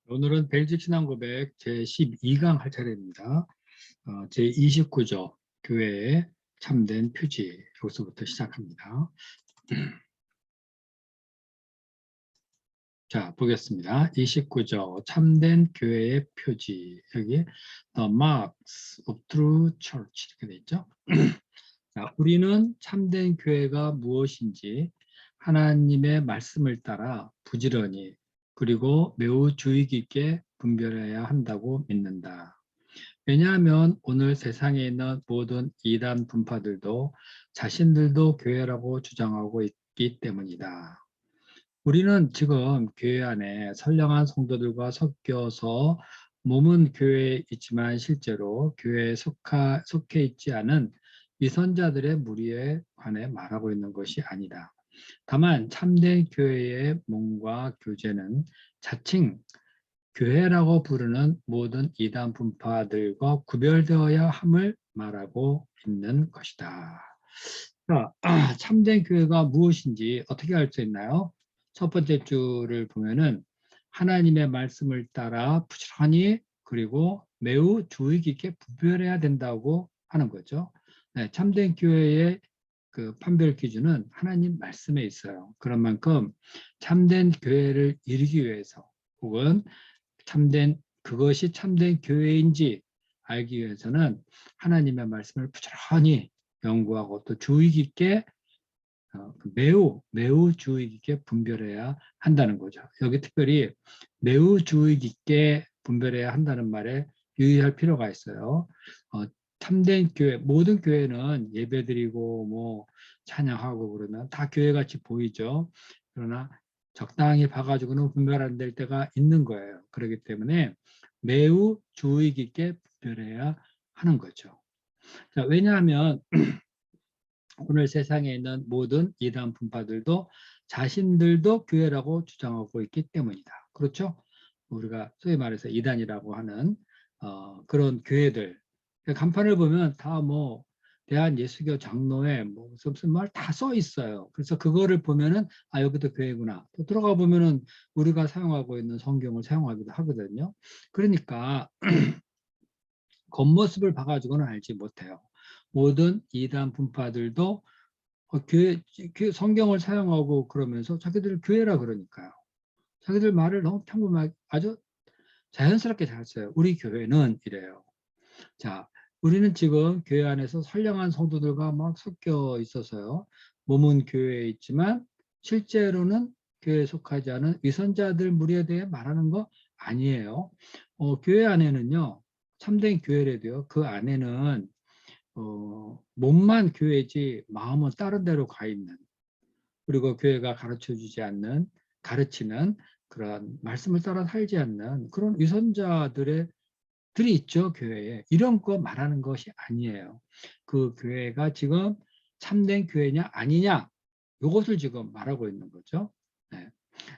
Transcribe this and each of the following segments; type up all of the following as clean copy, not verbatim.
오늘은 벨지신앙 고백 제12강 할 차례입니다. 제29조 교회의 참된 표지 여기서부터 시작합니다. 자, 보겠습니다. 29조 참된 교회의 표지, 여기 The Marks of True Church 이렇게 돼 있죠. 자, 우리는 참된 교회가 무엇인지 하나님의 말씀을 따라 부지런히 그리고 매우 주의 깊게 분별해야 한다고 믿는다. 왜냐하면 오늘 세상에 있는 모든 이단 분파들도 자신들도 교회라고 주장하고 있기 때문이다. 우리는 지금 교회 안에 선량한 성도들과 섞여서 몸은 교회에 있지만 실제로 교회에 속해 있지 않은 위선자들의 무리에 관해 말하고 있는 것이 아니다. 다만 참된 교회의 몸과 교제는 자칭 교회라고 부르는 모든 이단 분파들과 구별되어야 함을 말하고 있는 것이다. 자, 참된 교회가 무엇인지 어떻게 알 수 있나요? 첫 번째 줄을 보면은 하나님의 말씀을 따라 부지런히 그리고 매우 주의 깊게 분별해야 된다고 하는 거죠. 네, 참된 교회의 그 판별 기준은 하나님 말씀에 있어요. 그런 만큼 참된 교회를 이루기 위해서 혹은 그것이 참된 교회인지 알기 위해서는 하나님의 말씀을 부지런히 연구하고 또 주의 깊게 매우 주의 깊게 분별해야 한다는 거죠. 여기 특별히 매우 주의 깊게 분별해야 한다는 말에 유의할 필요가 있어요. 참된 교회, 모든 교회는 예배드리고 뭐 찬양하고 그러면 다 교회같이 보이죠. 그러나 적당히 봐가지고는 분별 안 될 때가 있는 거예요. 그렇기 때문에 매우 주의 깊게 분별해야 하는 거죠. 자, 왜냐하면 오늘 세상에 있는 모든 이단 분파들도 자신들도 교회라고 주장하고 있기 때문이다. 그렇죠? 우리가 소위 말해서 이단이라고 하는 그런 교회들 간판을 보면 다 뭐 대한예수교 장로회 뭐 무슨 말 다 써 있어요. 그래서 그거를 보면은 아 여기도 교회구나. 또 들어가 보면은 우리가 사용하고 있는 성경을 사용하기도 하거든요. 그러니까 겉모습을 봐가지고는 알지 못해요. 모든 이단 분파들도 교회 성경을 사용하고 그러면서 자기들 교회라 그러니까요. 자기들 말을 너무 평범하게 아주 자연스럽게 잘 써요. 우리 교회는 이래요. 자, 우리는 지금 교회 안에서 선량한 성도들과 막 섞여 있어서요. 몸은 교회에 있지만 실제로는 교회에 속하지 않은 위선자들 무리에 대해 말하는 거 아니에요. 교회 안에는요. 참된 교회래도요. 그 안에는 몸만 교회지 마음은 다른 데로 가 있는 그리고 교회가 가르쳐주지 않는 가르치는 그런 말씀을 따라 살지 않는 그런 위선자들이 있죠. 교회에 이런 거 말하는 것이 아니에요. 그 교회가 지금 참된 교회냐 아니냐 이것을 지금 말하고 있는 거죠. 네.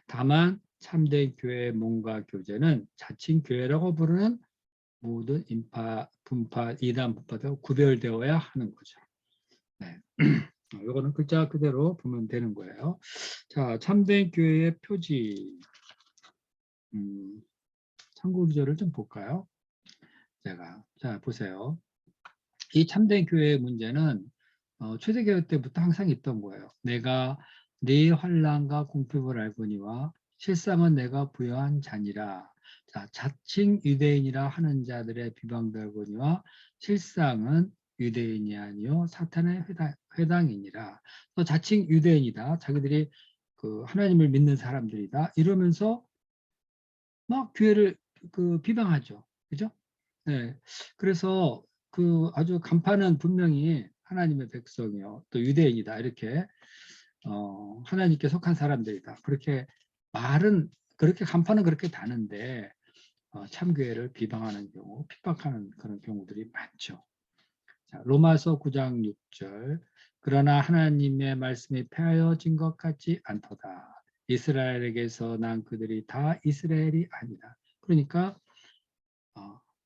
다만 참된 교회의 몸과 교제는 자칭 교회라고 부르는 모든 분파, 이단 분파도 구별되어야 하는 거죠. 네. 이거는 글자 그대로 보면 되는 거예요. 자, 참된 교회의 표지. 참고 기조를 좀 볼까요? 자, 보세요. 이 참된 교회의 문제는 초대교회 때부터 항상 있던 거예요. 내가 네 환난과 공핍을 알거니와 실상은 내가 부여한 자니라. 자, 자칭 유대인이라 하는 자들의 비방되거니와 실상은 유대인이 아니요 사탄의 회당이니라. 또 자칭 유대인이다. 자기들이 그 하나님을 믿는 사람들이다. 이러면서 막 교회를 그 비방하죠. 그죠? 네. 그래서 그 아주 간판은 분명히 하나님의 백성이요. 또 유대인이다. 이렇게 하나님께 속한 사람들이다. 그렇게 말은 그렇게 간판은 그렇게 다는데 참교회를 비방하는 경우, 핍박하는 그런 경우들이 많죠. 자, 로마서 9장 6절. 그러나 하나님의 말씀이 폐하여진 것 같지 않도다. 이스라엘에게서 난 그들이 다 이스라엘이 아니라. 그러니까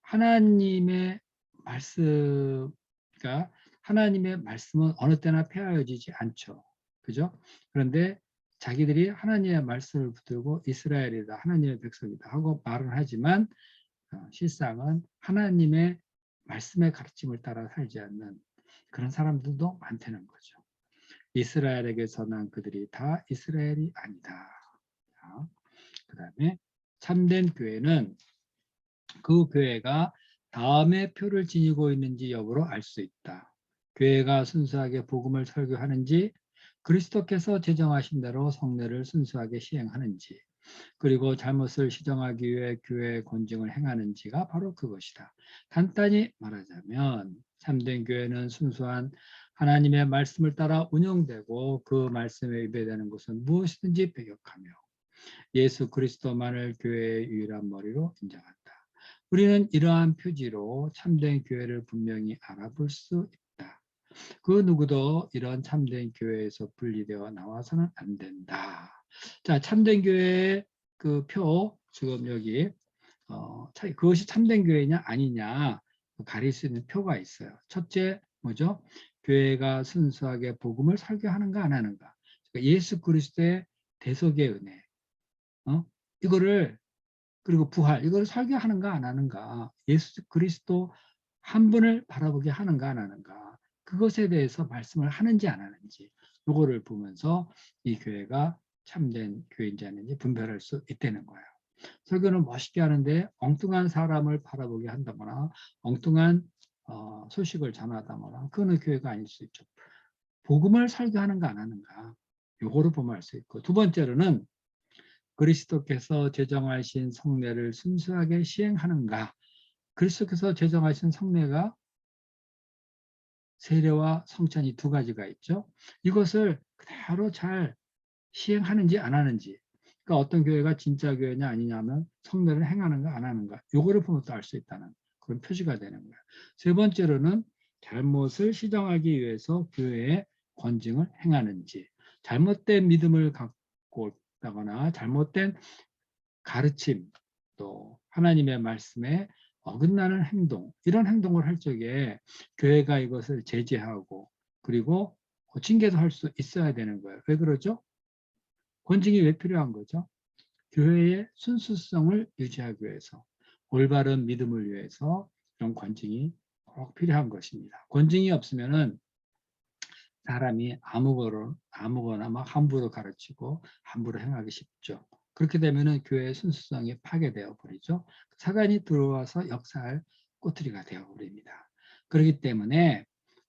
하나님의 말씀, 그러니까 하나님의 말씀은 어느 때나 폐하여지지 않죠. 그죠? 그런데 자기들이 하나님의 말씀을 붙들고 이스라엘이다, 하나님의 백성이다 하고 말은 하지만 실상은 하나님의 말씀의 가르침을 따라 살지 않는 그런 사람들도 많다는 거죠. 이스라엘에게서 난 그들이 다 이스라엘이 아니다. 그 다음에 참된 교회는 그 교회가 다음의 표를 지니고 있는지 여부로 알 수 있다. 교회가 순수하게 복음을 설교하는지, 그리스도께서 제정하신 대로 성례를 순수하게 시행하는지, 그리고 잘못을 시정하기 위해 교회의 권징을 행하는지가 바로 그것이다. 간단히 말하자면 참된 교회는 순수한 하나님의 말씀을 따라 운영되고 그 말씀에 위배되는 것은 무엇이든지 배격하며 예수 그리스도만을 교회의 유일한 머리로 인정한다. 우리는 이러한 표지로 참된 교회를 분명히 알아볼 수 있다. 그 누구도 이런 참된 교회에서 분리되어 나와서는 안 된다. 자, 참된 교회의 그 표, 지금 여기 그것이 참된 교회냐 아니냐 가릴 수 있는 표가 있어요. 첫째 뭐죠? 교회가 순수하게 복음을 설교하는가 안 하는가. 그러니까 예수 그리스도의 대속의 은혜, 이거를 그리고 부활, 이걸 설교하는가 안 하는가, 예수 그리스도 한 분을 바라보게 하는가 안 하는가, 그것에 대해서 말씀을 하는지 안 하는지, 이거를 보면서 이 교회가 참된 교회인지 아닌지 분별할 수 있다는 거예요. 설교는 멋있게 하는데 엉뚱한 사람을 바라보게 한다거나 엉뚱한 소식을 전하다거나 그거는 교회가 아닐 수 있죠. 복음을 설교하는가 안 하는가, 요거를 보면 알 수 있고, 두 번째로는 그리스도께서 제정하신 성례를 순수하게 시행하는가. 그리스도께서 제정하신 성례가 세례와 성찬이 두 가지가 있죠. 이것을 그대로 잘 시행하는지 안 하는지. 그러니까 어떤 교회가 진짜 교회냐 아니냐면 성례를 행하는가 안 하는가. 요거를 보면 또 알 수 있다는 그런 표시가 되는 거예요. 세 번째로는 잘못을 시정하기 위해서 교회의 권징을 행하는지. 잘못된 믿음을 갖고 있다거나 잘못된 가르침, 또 하나님의 말씀에 어긋나는 행동, 이런 행동을 할 적에 교회가 이것을 제재하고 그리고 징계도 할 수 있어야 되는 거예요. 왜 그러죠? 권징이 왜 필요한 거죠? 교회의 순수성을 유지하기 위해서, 올바른 믿음을 위해서 이런 권징이 꼭 필요한 것입니다. 권징이 없으면은 사람이 아무거나 막 함부로 가르치고 함부로 행하기 쉽죠. 그렇게 되면은 교회의 순수성이 파괴되어 버리죠. 사단이 들어와서 역사할 꼬투리가 되어 버립니다. 그렇기 때문에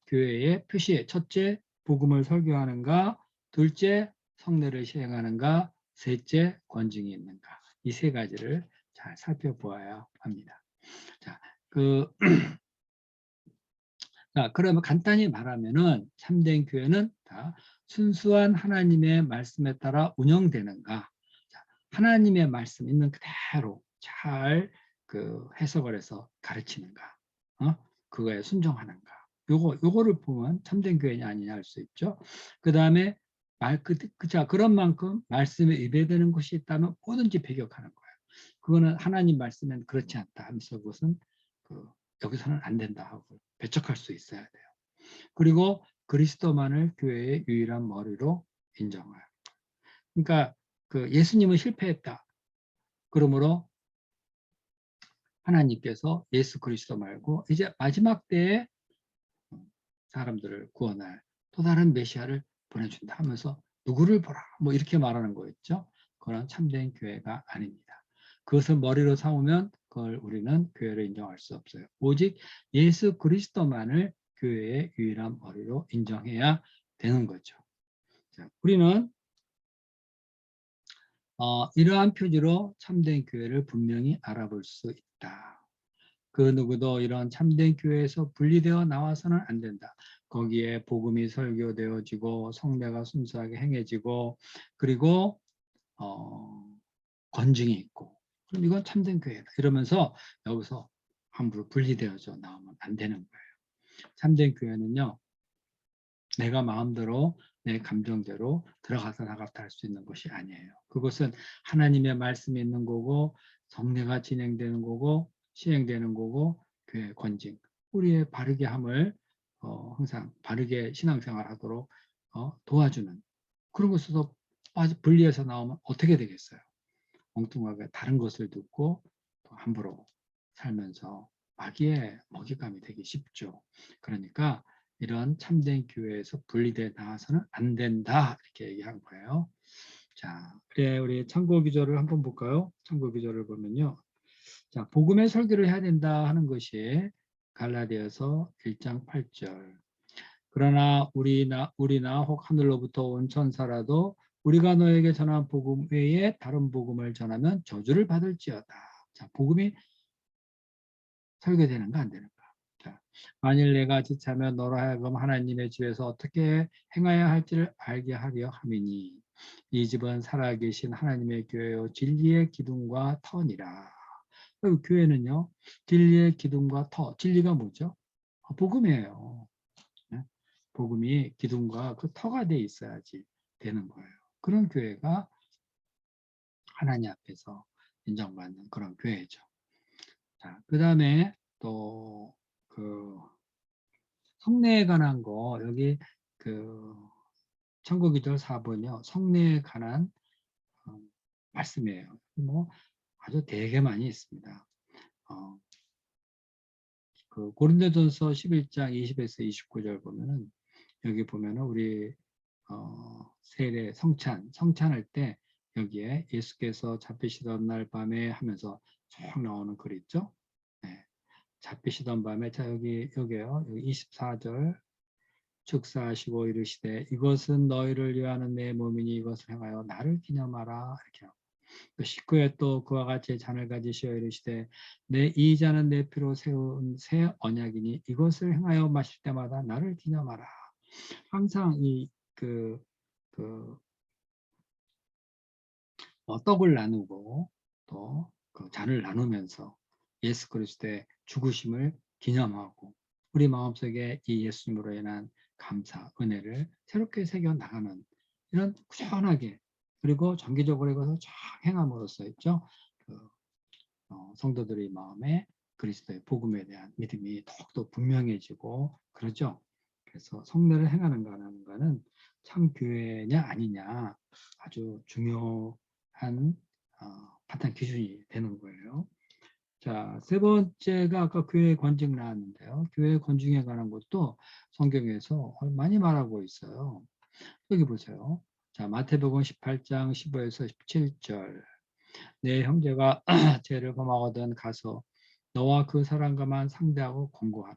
교회의 표시, 첫째 복음을 설교하는가, 둘째 성례를 시행하는가, 셋째 권징이 있는가, 이 세 가지를 잘 살펴보아야 합니다. 자, 그러면 간단히 말하면은 참된 교회는 다 순수한 하나님의 말씀에 따라 운영되는가, 하나님의 말씀 있는 그대로 잘 해석을 해서 가르치는가, 그거에 순종하는가, 요거를 보면 참된 교회냐 아니냐 할 수 있죠. 그 다음에 그런 만큼 말씀에 위배되는 것이 있다면 뭐든지 배격하는 거예요. 그거는 하나님 말씀은 그렇지 않다 하면서 그것은 여기서는 안 된다 하고 배척할 수 있어야 돼요. 그리고 그리스도만을 교회의 유일한 머리로 인정해요. 그러니까 예수님은 실패했다. 그러므로 하나님께서 예수 그리스도 말고 이제 마지막 때에 사람들을 구원할 또 다른 메시아를 보내준다 하면서 누구를 보라 뭐 이렇게 말하는 거였죠. 그건 참된 교회가 아닙니다. 그것을 머리로 삼으면 그걸 우리는 교회를 인정할 수 없어요. 오직 예수 그리스도만을 교회의 유일한 머리로 인정해야 되는 거죠. 자, 우리는 이러한 표지로 참된 교회를 분명히 알아볼 수 있다. 그 누구도 이런 참된 교회에서 분리되어 나와서는 안 된다. 거기에 복음이 설교되어지고 성례가 순수하게 행해지고 그리고 권징이 있고, 그럼 이건 참된 교회다 이러면서 여기서 함부로 분리되어져 나오면 안 되는 거예요. 참된 교회는요, 내가 마음대로 내 감정대로 들어가서 나갔다 할 수 있는 것이 아니에요. 그것은 하나님의 말씀이 있는 거고 성례가 진행되는 거고 시행되는 거고 교회 권징, 우리의 바르게 함을 항상 바르게 신앙생활하도록 도와주는 그런 것에서 분리해서 나오면 어떻게 되겠어요? 엉뚱하게 다른 것을 듣고 또 함부로 살면서 마귀의 먹잇감이 되기 쉽죠. 그러니까 이런 참된 교회에서 분리돼 나와서는 안 된다 이렇게 얘기한 거예요. 자, 그래 우리 참고 기조를 한번 볼까요? 참고 기조를 보면요. 자, 복음의 설교를 해야 된다 하는 것이 갈라디아서 1장 8절. 그러나 우리나 혹 하늘로부터 온 천사라도 우리가 너에게 전한 복음 외에 다른 복음을 전하면 저주를 받을지어다. 자, 복음이 설교되는가 안 되는가? 자, 만일 내가 지차면 너로 하여금 하나님의 집에서 어떻게 행해야 할지를 알게 하려 함이니 이 집은 살아계신 하나님의 교회요 진리의 기둥과 터니라. 교회는요, 진리의 기둥과 터, 진리가 뭐죠? 복음이에요. 네? 복음이 기둥과 그 터가 돼 있어야지 되는 거예요. 그런 교회가 하나님 앞에서 인정받는 그런 교회죠. 자, 그 다음에 또 그 성례에 관한 거 여기 그 천국기절 4번이요. 성례에 관한 어, 말씀이에요. 뭐 아주 되게 많이 있습니다. 그 고린도전서 11장 20에서 29절 보면은 여기 보면은 우리 세례 성찬할 때 여기에 예수께서 잡히시던 날 밤에 하면서 쭉 나오는 글 있죠. 네. 잡히시던 밤에 자 여기요. 여기 24절 축사하시고 이르시되 이것은 너희를 위하는 내 몸이니 이것을 행하여 나를 기념하라 이렇게 하고 또 19에 또 그와 같이 잔을 가지시어 이르시되 내 이 잔은 내 피로 세운 새 언약이니 이것을 행하여 마실 때마다 나를 기념하라. 항상 그 떡을 나누고 또 그 잔을 나누면서 예수 그리스도의 죽으심을 기념하고 우리 마음속에 이 예수님으로 인한 감사, 은혜를 새롭게 새겨 나가는 이런 꾸준하게 그리고 정기적으로 이것을 쫙 행함으로써 있죠. 그 성도들의 마음에 그리스도의 복음에 대한 믿음이 더욱더 분명해지고 그러죠. 그래서 성례를 행하는가 안 하는가는 참 교회냐 아니냐 아주 중요한 판단 기준이 되는 거예요. 자, 세 번째가 아까 교회 권징 나왔는데요. 교회 권징에 관한 것도 성경에서 많이 말하고 있어요. 여기 보세요. 자, 마태복음 18장 15에서 17절. 내 형제가 죄를 범하거든 가서 너와 그 사람과만 상대하고 권고하라.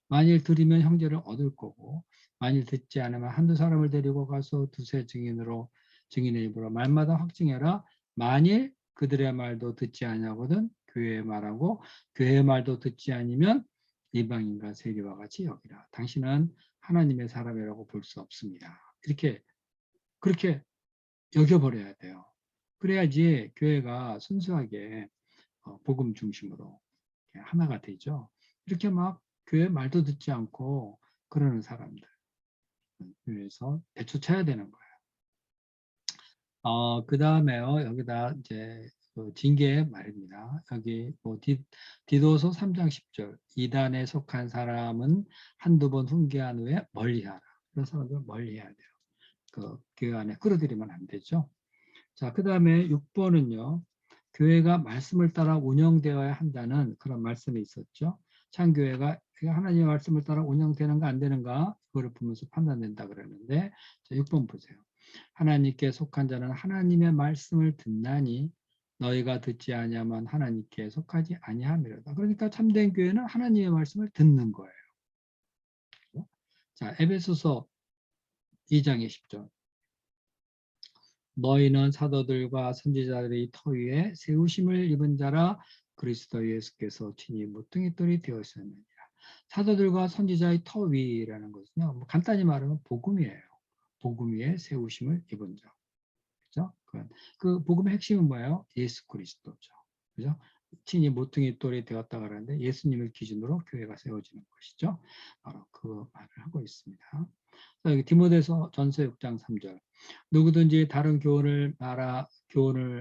만일 들으면 형제를 얻을 거고 만일 듣지 않으면 한두 사람을 데리고 가서 두세 증인의 입으로 말마다 확증해라. 만일 그들의 말도 듣지 아니하거든 교회의 말하고 교회의 말도 듣지 아니면 이방인과 세리와 같이 여기라. 당신은 하나님의 사람이라고 볼 수 없습니다. 이렇게 그렇게 여겨버려야 돼요. 그래야지 교회가 순수하게 복음 중심으로 하나가 되죠. 이렇게 막 교회 말도 듣지 않고 그러는 사람들 교회에서 내쫓아야 되는 거예요. 그 다음에요. 여기다 이제 그 징계 말입니다. 여기 뭐 디도서 3장 10절 이단에 속한 사람은 한두 번 훈계한 후에 멀리하라. 그런 사람들 멀리해야 돼요. 그 교회 안에 끌어들이면 안 되죠. 자, 그 다음에 6번은요. 교회가 말씀을 따라 운영되어야 한다는 그런 말씀이 있었죠. 참교회가 하나님의 말씀을 따라 운영되는가 안 되는가 그거를 보면서 판단된다 그러는데 자, 6번 보세요. 하나님께 속한 자는 하나님의 말씀을 듣나니 너희가 듣지 아니하면 하나님께 속하지 아니함이로다. 그러니까 참된 교회는 하나님의 말씀을 듣는 거예요. 자, 에베소서 2장의 10절. 너희는 사도들과 선지자들의 터 위에 세우심을 입은 자라 그리스도 예수께서 친히 모퉁이돌이 되었느니라. 사도들과 선지자의 터 위라는 것은요. 뭐 간단히 말하면 복음이에요. 복음 위에 세우심을 입은 자. 그죠? 그 복음의 핵심은 뭐예요? 예수 그리스도죠. 그죠? 친히 모퉁이돌이 되었다 그러는데 예수님을 기준으로 교회가 세워지는 것이죠. 바로 그 말을 하고 있습니다. 여기 디모데서 전서 6장 3절. 누구든지 다른 교훈을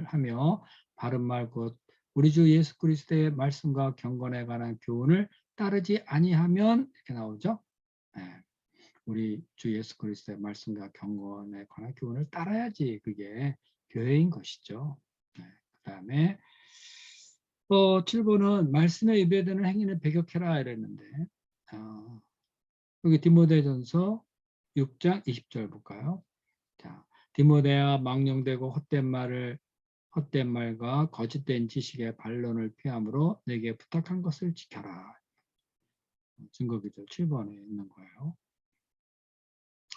하며 바른 말 곧 우리 주 예수 그리스도의 말씀과 경건에 관한 교훈을 따르지 아니하면 이렇게 나오죠. 네. 우리 주 예수 그리스도의 말씀과 경건에 관한 교훈을 따라야지 그게 교회인 것이죠. 네. 그다음에 7번은 말씀에 예배되는 행위는 배격해라 이랬는데 여기 디모데전서 6장 20절 볼까요? 자, 디모데야 망령되고 헛된 말과 거짓된 지식의 반론을 피함으로 내게 부탁한 것을 지켜라. 증거기절 7번에 있는 거예요.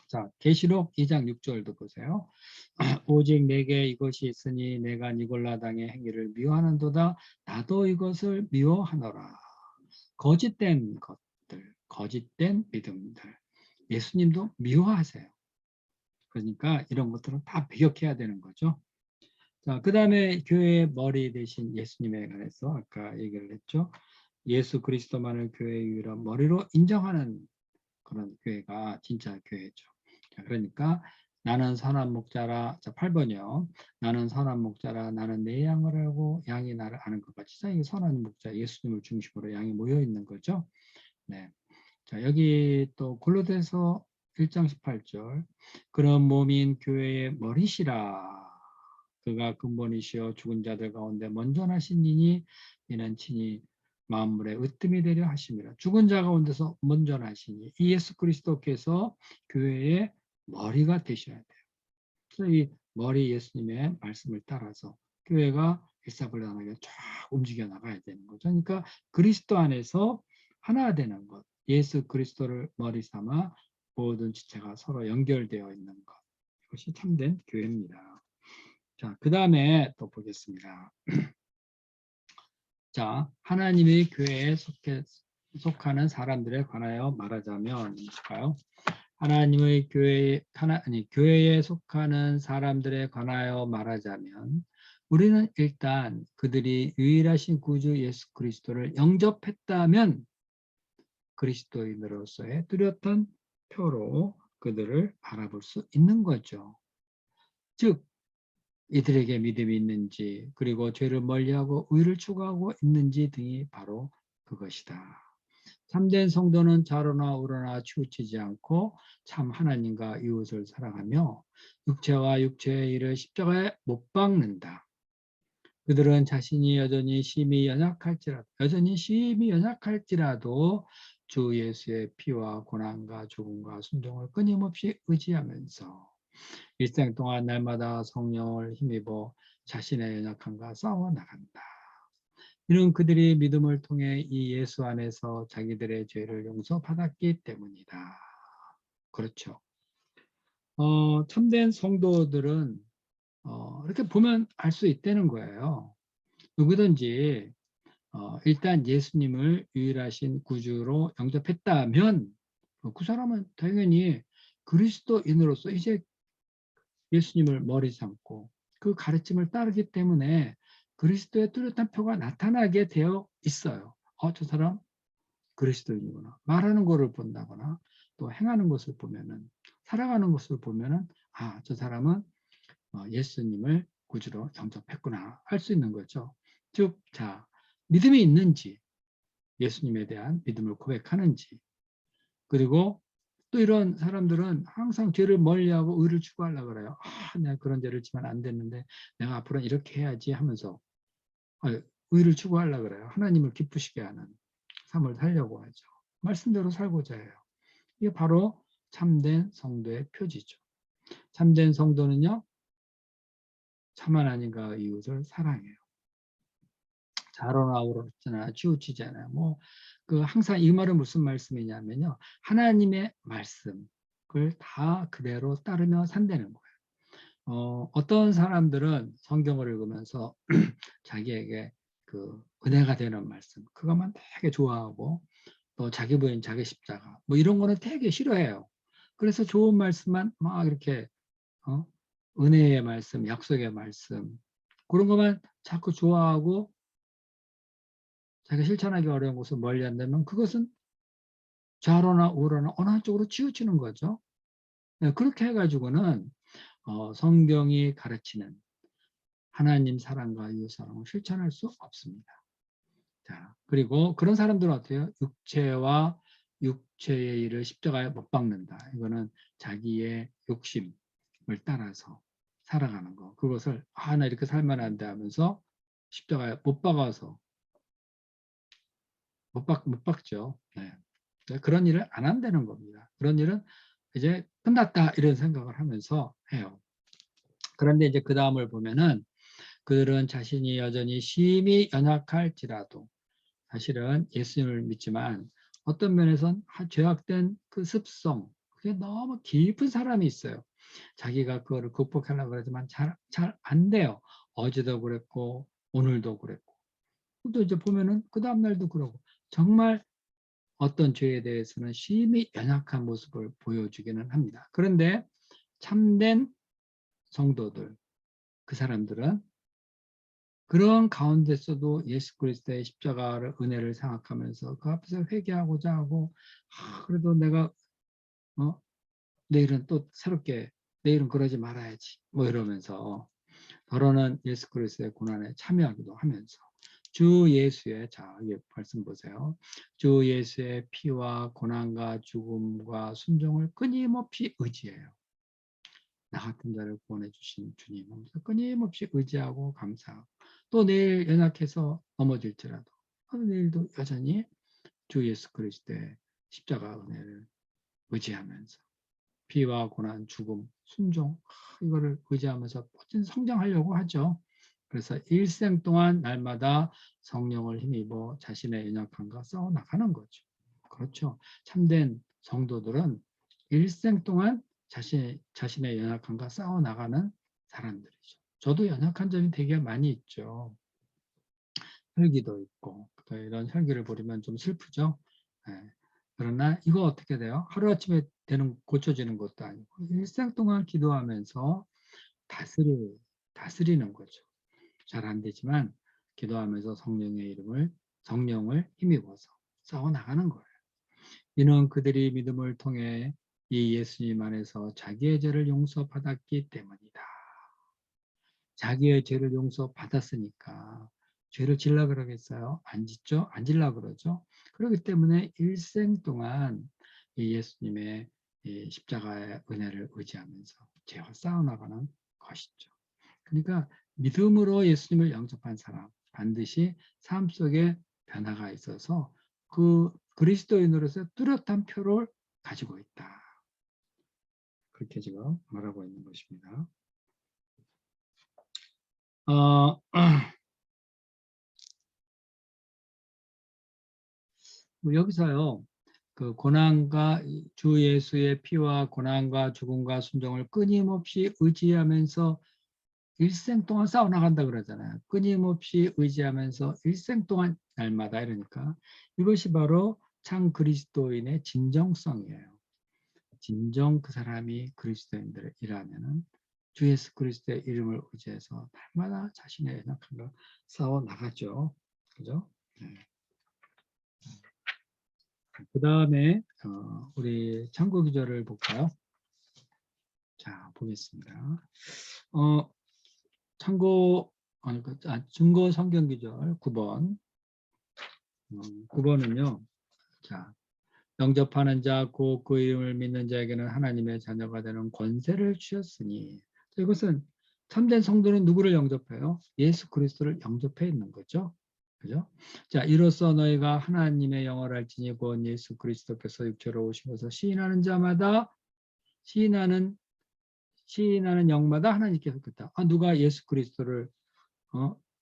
자, 계시록 2장 6절도 보세요. 오직 내게 이것이 있으니 내가 니골라당의 행위를 미워하는도다. 나도 이것을 미워하노라. 거짓된 것들, 거짓된 믿음들. 예수님도 미워하세요. 그러니까 이런 것들은 다 배격해야 되는 거죠. 자, 그 다음에 교회의 머리 대신 예수님에 관해서 아까 얘기를 했죠. 예수 그리스도만을 교회의 유일한 머리로 인정하는 그런 교회가 진짜 교회죠. 자, 그러니까 나는 선한 목자라. 자, 8번이요. 나는 선한 목자라. 나는 내 양을 알고 양이 나를 아는 것 같이. 자, 이 선한 목자 예수님을 중심으로 양이 모여 있는 거죠. 네. 자, 여기 또 골로새서 1장 18절. 그런 몸인 교회의 머리시라. 그가 근본이시여 죽은 자들 가운데 먼저 나신 이니 이는 친히 만물의 으뜸이 되려 하심이라. 죽은 자 가운데서 먼저 나시니 이 예수 그리스도께서 교회의 머리가 되셔야 돼요. 그래서 이 머리 예수님의 말씀을 따라서 교회가 일사불란하게 쫙 움직여 나가야 되는 거죠. 그러니까 그리스도 안에서 하나 되는 것, 예수 그리스도를 머리 삼아 모든 지체가 서로 연결되어 있는 것, 이것이 참된 교회입니다. 자, 그 다음에 또 보겠습니다. 자, 하나님의 교회에 속하는 사람들에 관하여 말하자면 뭘까요? 하나님의 교회에 속하는 사람들에 관하여 말하자면 우리는 일단 그들이 유일하신 구주 예수 그리스도를 영접했다면 그리스도인으로서의 뚜렷한 표로 그들을 알아볼 수 있는 거죠. 즉 이들에게 믿음이 있는지 그리고 죄를 멀리하고 의를 추구하고 있는지 등이 바로 그것이다. 참된 성도는 좌로나 우로나 치우치지 않고 참 하나님과 이웃을 사랑하며 육체와 육체의 일을 십자가에 못 박는다. 그들은 자신이 여전히 심히 연약할지라도 주 예수의 피와 고난과 죽음과 순종을 끊임없이 의지하면서 일생 동안 날마다 성령을 힘입어 자신의 연약함과 싸워 나간다. 이는 그들이 믿음을 통해 이 예수 안에서 자기들의 죄를 용서받았기 때문이다. 그렇죠. 참된 성도들은 이렇게 보면 알 수 있다는 거예요. 누구든지 일단 예수님을 유일하신 구주로 영접했다면 그 사람은 당연히 그리스도인으로서 이제 예수님을 머리 삼고 그 가르침을 따르기 때문에 그리스도의 뚜렷한 표가 나타나게 되어 있어요. 저 사람 그리스도인이구나. 말하는 것을 본다거나 또 행하는 것을 보면은 살아가는 것을 보면은 저 사람은 예수님을 구주로 영접했구나 할 수 있는 거죠. 즉, 자, 믿음이 있는지 예수님에 대한 믿음을 고백하는지 그리고 또 이런 사람들은 항상 죄를 멀리하고 의를 추구하려고 그래요. 내가 그런 죄를 지면 안 됐는데 내가 앞으로는 이렇게 해야지 하면서 의를 추구하려고 그래요. 하나님을 기쁘시게 하는 삶을 살려고 하죠. 말씀대로 살고자 해요. 이게 바로 참된 성도의 표지죠. 참된 성도는요. 참 하나님과 이웃을 사랑해요. 자로나 우로나 치우치지 않아요. 항상 이 말은 무슨 말씀이냐면요. 하나님의 말씀을 다 그대로 따르며 산다는 거예요. 어떤 사람들은 성경을 읽으면서 자기에게 그 은혜가 되는 말씀, 그것만 되게 좋아하고 또 자기 부인, 자기 십자가, 이런 거는 되게 싫어해요. 그래서 좋은 말씀만 막 이렇게 은혜의 말씀, 약속의 말씀 그런 것만 자꾸 좋아하고 자기가 실천하기 어려운 것을 멀리 한다면 그것은 좌로나 우로나 어느 한쪽으로 치우치는 거죠. 네, 그렇게 해가지고는 성경이 가르치는 하나님 사랑과 이웃 사랑을 실천할 수 없습니다. 자, 그리고 그런 사람들은 어때요? 육체와 육체의 일을 십자가에 못 박는다. 이거는 자기의 욕심을 따라서 살아가는 거. 그것을 나 이렇게 살면 안 돼 하면서 십자가에 못 박아서 못 박죠. 네. 그런 일을 안 한다는 겁니다. 그런 일은 이제 끝났다 이런 생각을 하면서 해요. 그런데 이제 그 다음을 보면은 그들은 자신이 여전히 심히 연약할지라도 사실은 예수님을 믿지만 어떤 면에선 죄악된 그 습성, 그게 너무 깊은 사람이 있어요. 자기가 그거를 극복하려고 그러지만 잘 안 돼요. 어제도 그랬고 오늘도 그랬고 또 이제 보면은 그 다음날도 그러고 정말 어떤 죄에 대해서는 심히 연약한 모습을 보여주기는 합니다. 그런데 참된 성도들, 그 사람들은 그런 가운데서도 예수 그리스도의 십자가를 은혜를 생각하면서 그 앞에서 회개하고자 하고 그래도 내가 내일은 또 새롭게 내일은 그러지 말아야지 뭐 이러면서 더러는 예수 그리스도의 고난에 참여하기도 하면서 주 예수의 이 말씀 보세요. 주 예수의 피와 고난과 죽음과 순종을 끊임없이 의지해요. 나 같은 자를 구원해 주신 주님 끊임없이 의지하고 감사하고 또 내일 연약해서 넘어질지라도 내일도 여전히 주 예수 그리스도의 십자가 은혜를 의지하면서 피와 고난, 죽음, 순종 이거를 의지하면서 멋진 성장하려고 하죠. 그래서 일생 동안 날마다 성령을 힘입어 자신의 연약함과 싸워 나가는 거죠. 그렇죠. 참된 성도들은 일생 동안 자신의 연약함과 싸워 나가는 사람들이죠. 저도 연약한 점이 되게 많이 있죠. 혈기도 있고 이런 혈기를 보리면 좀 슬프죠. 네. 그러나 이거 어떻게 돼요? 하루아침에 고쳐지는 것도 아니고 일생 동안 기도하면서 다스리는 거죠. 잘 안 되지만 기도하면서 성령을 힘입어서 싸워 나가는 거예요. 이는 그들이 믿음을 통해 이 예수님 안에서 자기의 죄를 용서받았기 때문이다. 자기의 죄를 용서받았으니까 죄를 질라 그러겠어요? 안 짓죠? 안 질라 그러죠? 그렇기 때문에 일생 동안 이 예수님의 이 십자가의 은혜를 의지하면서 죄와 싸워나가는 것이죠. 그러니까 믿음으로 예수님을 영접한 사람 반드시 삶 속에 변화가 있어서 그 그리스도인으로서 뚜렷한 표를 가지고 있다. 그렇게 지금 말하고 있는 것입니다. 여기서요. 그 고난과 주 예수의 피와 고난과 죽음과 순종을 끊임없이 의지하면서 일생 동안 싸워 나간다 그러잖아요. 끊임없이 의지하면서 일생 동안 날마다 이러니까 이것이 바로 참 그리스도인의 진정성이에요. 진정 그 사람이 그리스도인들이라면은 주 예수 그리스도의 이름을 의지해서 날마다 자신의 연약함과 싸워 나가죠. 그죠? 네. 그 다음에 우리 참고 기절을 볼까요? 자, 보겠습니다. 참고 증거 성경 기절 9번. 9번은요. 자, 영접하는 자, 곧 그 이름을 믿는 자에게는 하나님의 자녀가 되는 권세를 주셨으니 이것은 참된 성도는 누구를 영접해요? 예수 그리스도를 영접해 있는 거죠. 그죠? 자, 이로써 너희가 하나님의 영을 알지니 곧 예수 그리스도께서 육체로 오신 것을 시인하는 자마다 시인하는 영마다 하나님께서 그랬다. 누가 예수 그리스도를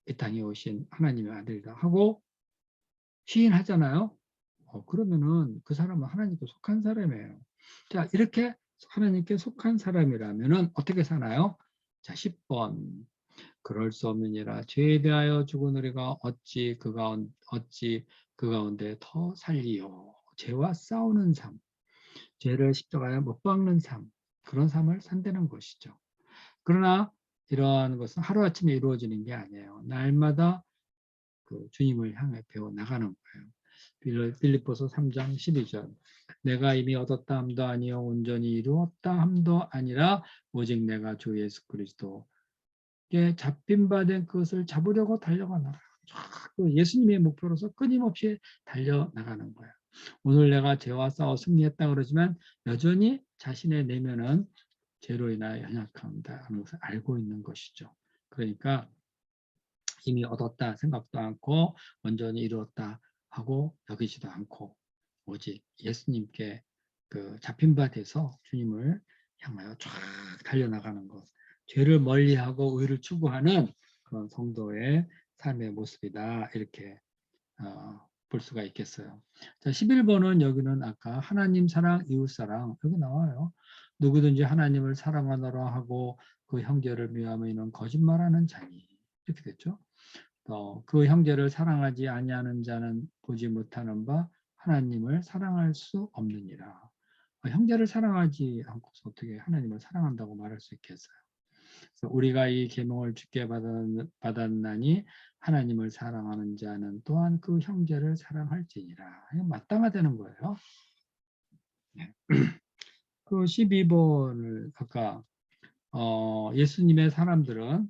이 땅에 오신 하나님의 아들이다 하고 시인하잖아요. 그러면은 그 사람은 하나님께 속한 사람이에요. 자, 이렇게 하나님께 속한 사람이라면은 어떻게 사나요? 자, 10번. 그럴 수 없느니라. 죄에 대하여 죽은 우리가 어찌 그 가운데 더 살리요. 죄와 싸우는 삶, 죄를 십자가에 못 박는 삶, 그런 삶을 산다는 것이죠. 그러나 이러한 것은 하루아침에 이루어지는 게 아니에요. 날마다 그 주님을 향해 배워 나가는 거예요. 빌립보서 3장 12절. 내가 이미 얻었다 함도 아니요 온전히 이루었다 함도 아니라 오직 내가 주 예수 그리스도께 잡힌 바 된 그것을 잡으려고 달려가노라. 예수님의 목표로서 끊임없이 달려나가는 거야. 오늘 내가 죄와 싸워 승리했다 그러지만 여전히 자신의 내면은 죄로 인하여 연약합니다 하는 것을 알고 있는 것이죠. 그러니까 이미 얻었다 생각도 않고 온전히 이루었다 하고 여기지도 않고 오직 예수님께 그 잡힌 바 돼서 주님을 향하여 쫙 달려나가는 것, 죄를 멀리하고 의를 추구하는 그런 성도의 삶의 모습이다 이렇게 볼 수가 있겠어요. 자, 11번은 여기는 아까 하나님 사랑, 이웃 사랑 여기 나와요. 누구든지 하나님을 사랑하노라 하고 그 형제를 미워하며 이는 거짓말하는 자니 이렇게 됐죠. 그 형제를 사랑하지 아니하는 자는 보지 못하는 바 하나님을 사랑할 수 없느니라. 형제를 사랑하지 않고서 어떻게 하나님을 사랑한다고 말할 수 있겠어요? 그래서 우리가 이 계명을 주께 받았나니 하나님을 사랑하는 자는 또한 그 형제를 사랑할지니라. 이거 마땅하다는 거예요. 네. 그 12번을 아까 예수님의 사람들은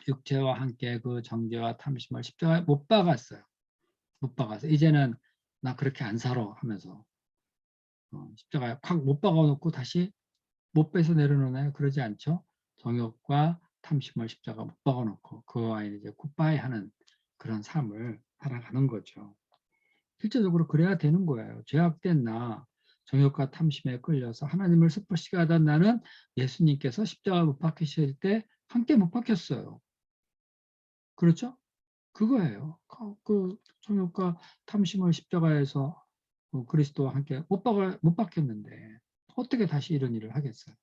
육체와 함께 그 정죄와 탐심을 십자가에 못 박았어요. 못 박아서 이제는 나 그렇게 안 살아 하면서 십자가에 콱 못 박아놓고 다시 못 빼서 내려놓나요? 그러지 않죠. 정욕과 탐심을 십자가 못 박아놓고 그와 이제 굿바이 하는 그런 삶을 살아가는 거죠. 실제적으로 그래야 되는 거예요. 죄악된 나 정욕과 탐심에 끌려서 하나님을 슬프시게 하던 나는 예수님께서 십자가 못 박히실 때 함께 못 박혔어요. 그렇죠? 그거예요. 그 정욕과 탐심을 십자가에서 그리스도와 함께 못 박혔는데 어떻게 다시 이런 일을 하겠어요?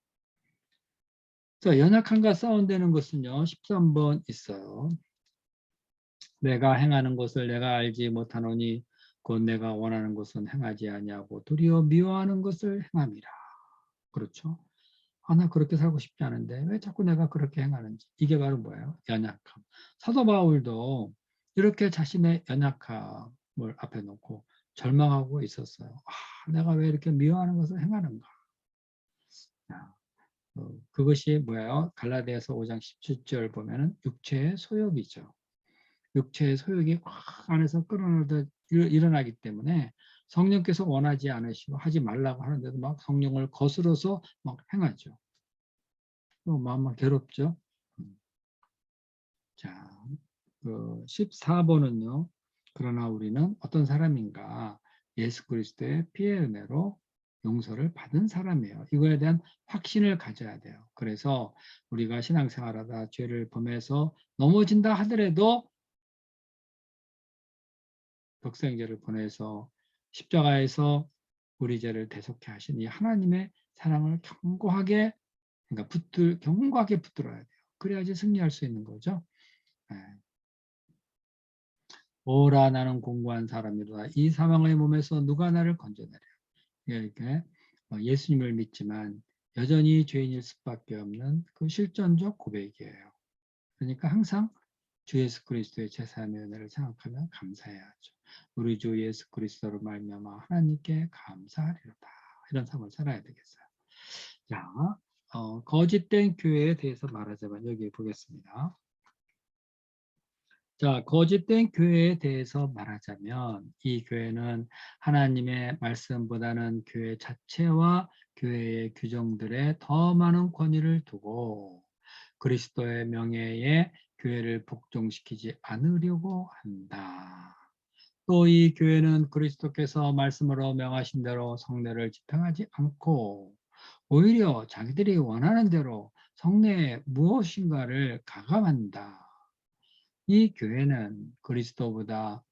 자, 연약함과 싸운다는 것은요. 13번 있어요. 내가 행하는 것을 내가 알지 못하노니 곧 내가 원하는 것은 행하지 아니하고 도리어 미워하는 것을 행함이라. 그렇죠? 나 그렇게 살고 싶지 않은데 왜 자꾸 내가 그렇게 행하는지. 이게 바로 뭐예요? 연약함. 사도 바울도 이렇게 자신의 연약함을 앞에 놓고 절망하고 있었어요. 내가 왜 이렇게 미워하는 것을 행하는가. 그것이 뭐예요? 갈라디아서 5장 17절 보면은 육체의 소욕이죠. 육체의 소욕이 확 안에서 끌어내려 일어나기 때문에 성령께서 원하지 않으시고 하지 말라고 하는데도 막 성령을 거스러서 막 행하죠. 마음만 괴롭죠. 자, 그 14번은요. 그러나 우리는 어떤 사람인가? 예수 그리스도의 피의 은혜로 용서를 받은 사람이에요. 이거에 대한 확신을 가져야 돼요. 그래서 우리가 신앙생활하다 죄를 범해서 넘어진다 하더라도 독생자를 보내서 십자가에서 우리 죄를 대속해 하신 이 하나님의 사랑을 견고하게 그러니까 견고하게 붙들어야 돼요. 그래야지 승리할 수 있는 거죠. 네. 오라 나는 공고한 사람이로다. 이 사망의 몸에서 누가 나를 건져내랴. 이렇게 예수님을 믿지만 여전히 죄인일 수밖에 없는 그 실존적 고백이에요. 그러니까 항상 주 예수 그리스도의 제사함의 은혜를 생각하며 감사해야죠. 우리 주 예수 그리스도로 말미암아 하나님께 감사하리로다. 이런 삶을 살아야 되겠어요. 자, 거짓된 교회에 대해서 말하자면 여기 보겠습니다. 자, 거짓된 교회에 대해서 말하자면 이 교회는 하나님의 말씀보다는 교회 자체와 교회의 규정들에 더 많은 권위를 두고 그리스도의 명예에 교회를 복종시키지 않으려고 한다. 또 이 교회는 그리스도께서 말씀으로 명하신 대로 성례를 집행하지 않고 오히려 자기들이 원하는 대로 성례에 무엇인가를 가감한다. 이 교회는 그리스도보다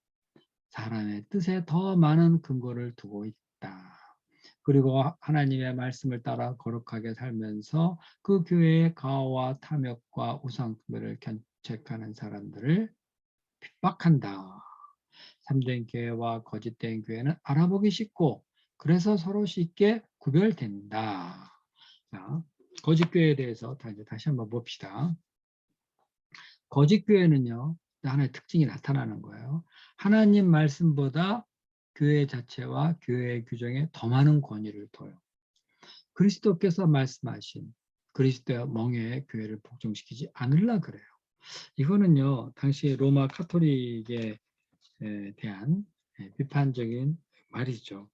사람의 뜻에 더 많은 근거를 두고 있다. 그리고 하나님의 말씀을 따라 거룩하게 살면서 그 교회의 가오와 탐욕과 우상숭배를 견책하는 사람들을 핍박한다. 참된 교회와 거짓된 교회는 알아보기 쉽고 그래서 서로 쉽게 구별된다. 자, 거짓 교회에 대해서 다시 한번 봅시다. 거짓 교회는요, 하나의 특징이 나타나는 거예요. 하나님 말씀보다 교회 자체와 교회의 규정에 더 많은 권위를 둬요. 그리스도께서 말씀하신 그리스도의 멍에의 교회를 복종시키지 않으려 그래요. 이거는요, 당시 로마 카톨릭에 대한 비판적인 말이죠.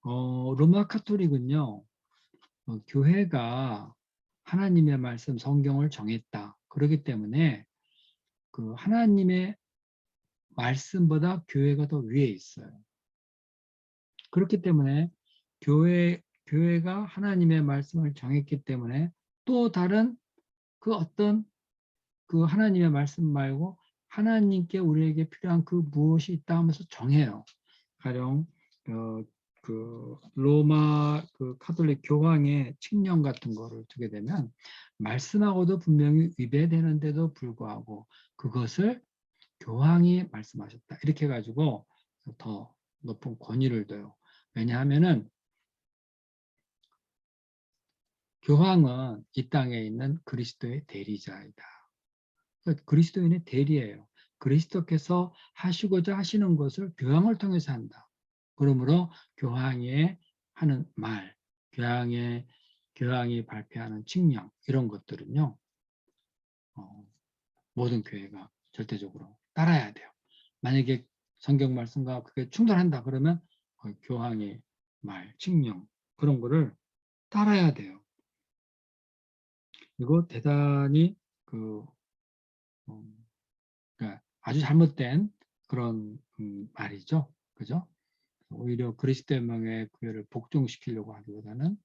로마 카톨릭은요, 교회가 하나님의 말씀, 성경을 정했다. 그렇기 때문에 그 하나님의 말씀보다 교회가 더 위에 있어요. 그렇기 때문에 교회가 하나님의 말씀을 정했기 때문에 또 다른 그 어떤 그 하나님의 말씀 말고 하나님께 우리에게 필요한 그 무엇이 있다 하면서 정해요. 가령 그 로마 그 카톨릭 교황의 칙령 같은 거를 두게 되면 말씀하고도 분명히 위배되는데도 불구하고 그것을 교황이 말씀하셨다. 이렇게 해가지고 더 높은 권위를 둬요. 왜냐하면은 교황은 이 땅에 있는 그리스도의 대리자이다. 그러니까 그리스도인의 대리예요. 그리스도께서 하시고자 하시는 것을 교황을 통해서 한다. 그러므로 교황이 하는 말, 교황이 발표하는 칙령 이런 것들은요. 모든 교회가 절대적으로 따라야 돼요. 만약에 성경 말씀과 그게 충돌한다 그러면 교황의 말, 칙령 그런 거를 따라야 돼요. 그리고 대단히 그러니까 아주 잘못된 그런 말이죠. 그죠? 오히려 그리스도의 명예 교회를 복종시키려고 하기보다는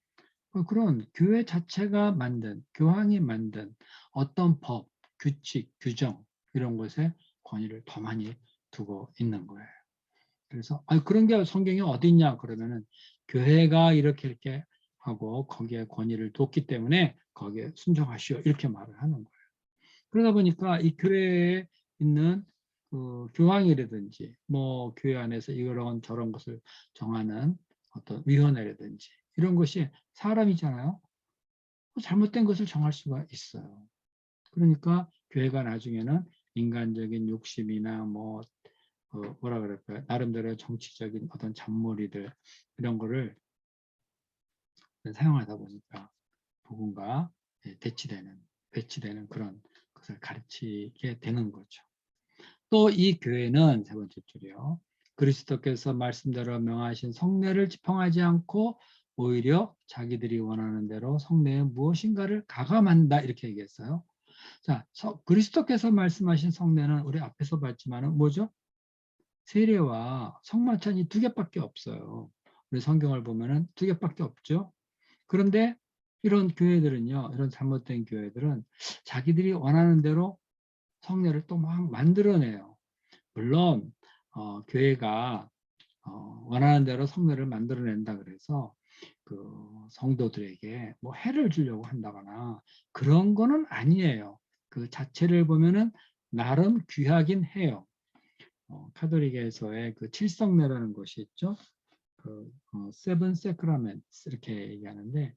그런 교회 자체가 만든, 교황이 만든 어떤 법, 규칙, 규정 이런 것에 권위를 더 많이 두고 있는 거예요. 그래서 그런 게 성경에 어디 있냐 그러면은 교회가 이렇게 하고 거기에 권위를 뒀기 때문에 거기에 순종하시오 이렇게 말을 하는 거예요. 그러다 보니까 이 교회에 있는 그 교황이라든지 뭐 교회 안에서 이런 저런 것을 정하는 어떤 위원회라든지 이런 것이 사람이잖아요. 잘못된 것을 정할 수가 있어요. 그러니까 교회가 나중에는 인간적인 욕심이나 뭐라 그럴까요? 나름대로 정치적인 어떤 잔머리들 이런 거를 사용하다 보니까 복음과 배치되는 그런 것을 가르치게 되는 거죠. 또 이 교회는 세 번째 줄이요. 그리스도께서 말씀대로 명하신 성례를 지평하지 않고 오히려 자기들이 원하는 대로 성례의 무엇인가를 가감한다 이렇게 얘기했어요. 자, 그리스도께서 말씀하신 성례는 우리 앞에서 봤지만은 뭐죠? 세례와 성만찬이 두 개밖에 없어요. 우리 성경을 보면은 두 개밖에 없죠. 그런데 이런 교회들은요, 이런 잘못된 교회들은 자기들이 원하는 대로 성례를 또 막 만들어내요. 물론 교회가 원하는 대로 성례를 만들어낸다 그래서 그 성도들에게 뭐 해를 주려고 한다거나 그런 거는 아니에요. 그 자체를 보면은 나름 귀하긴 해요. 카톨릭에서의 그 칠성례라는 것이 있죠. 그 세븐 세크라멘트 이렇게 얘기하는데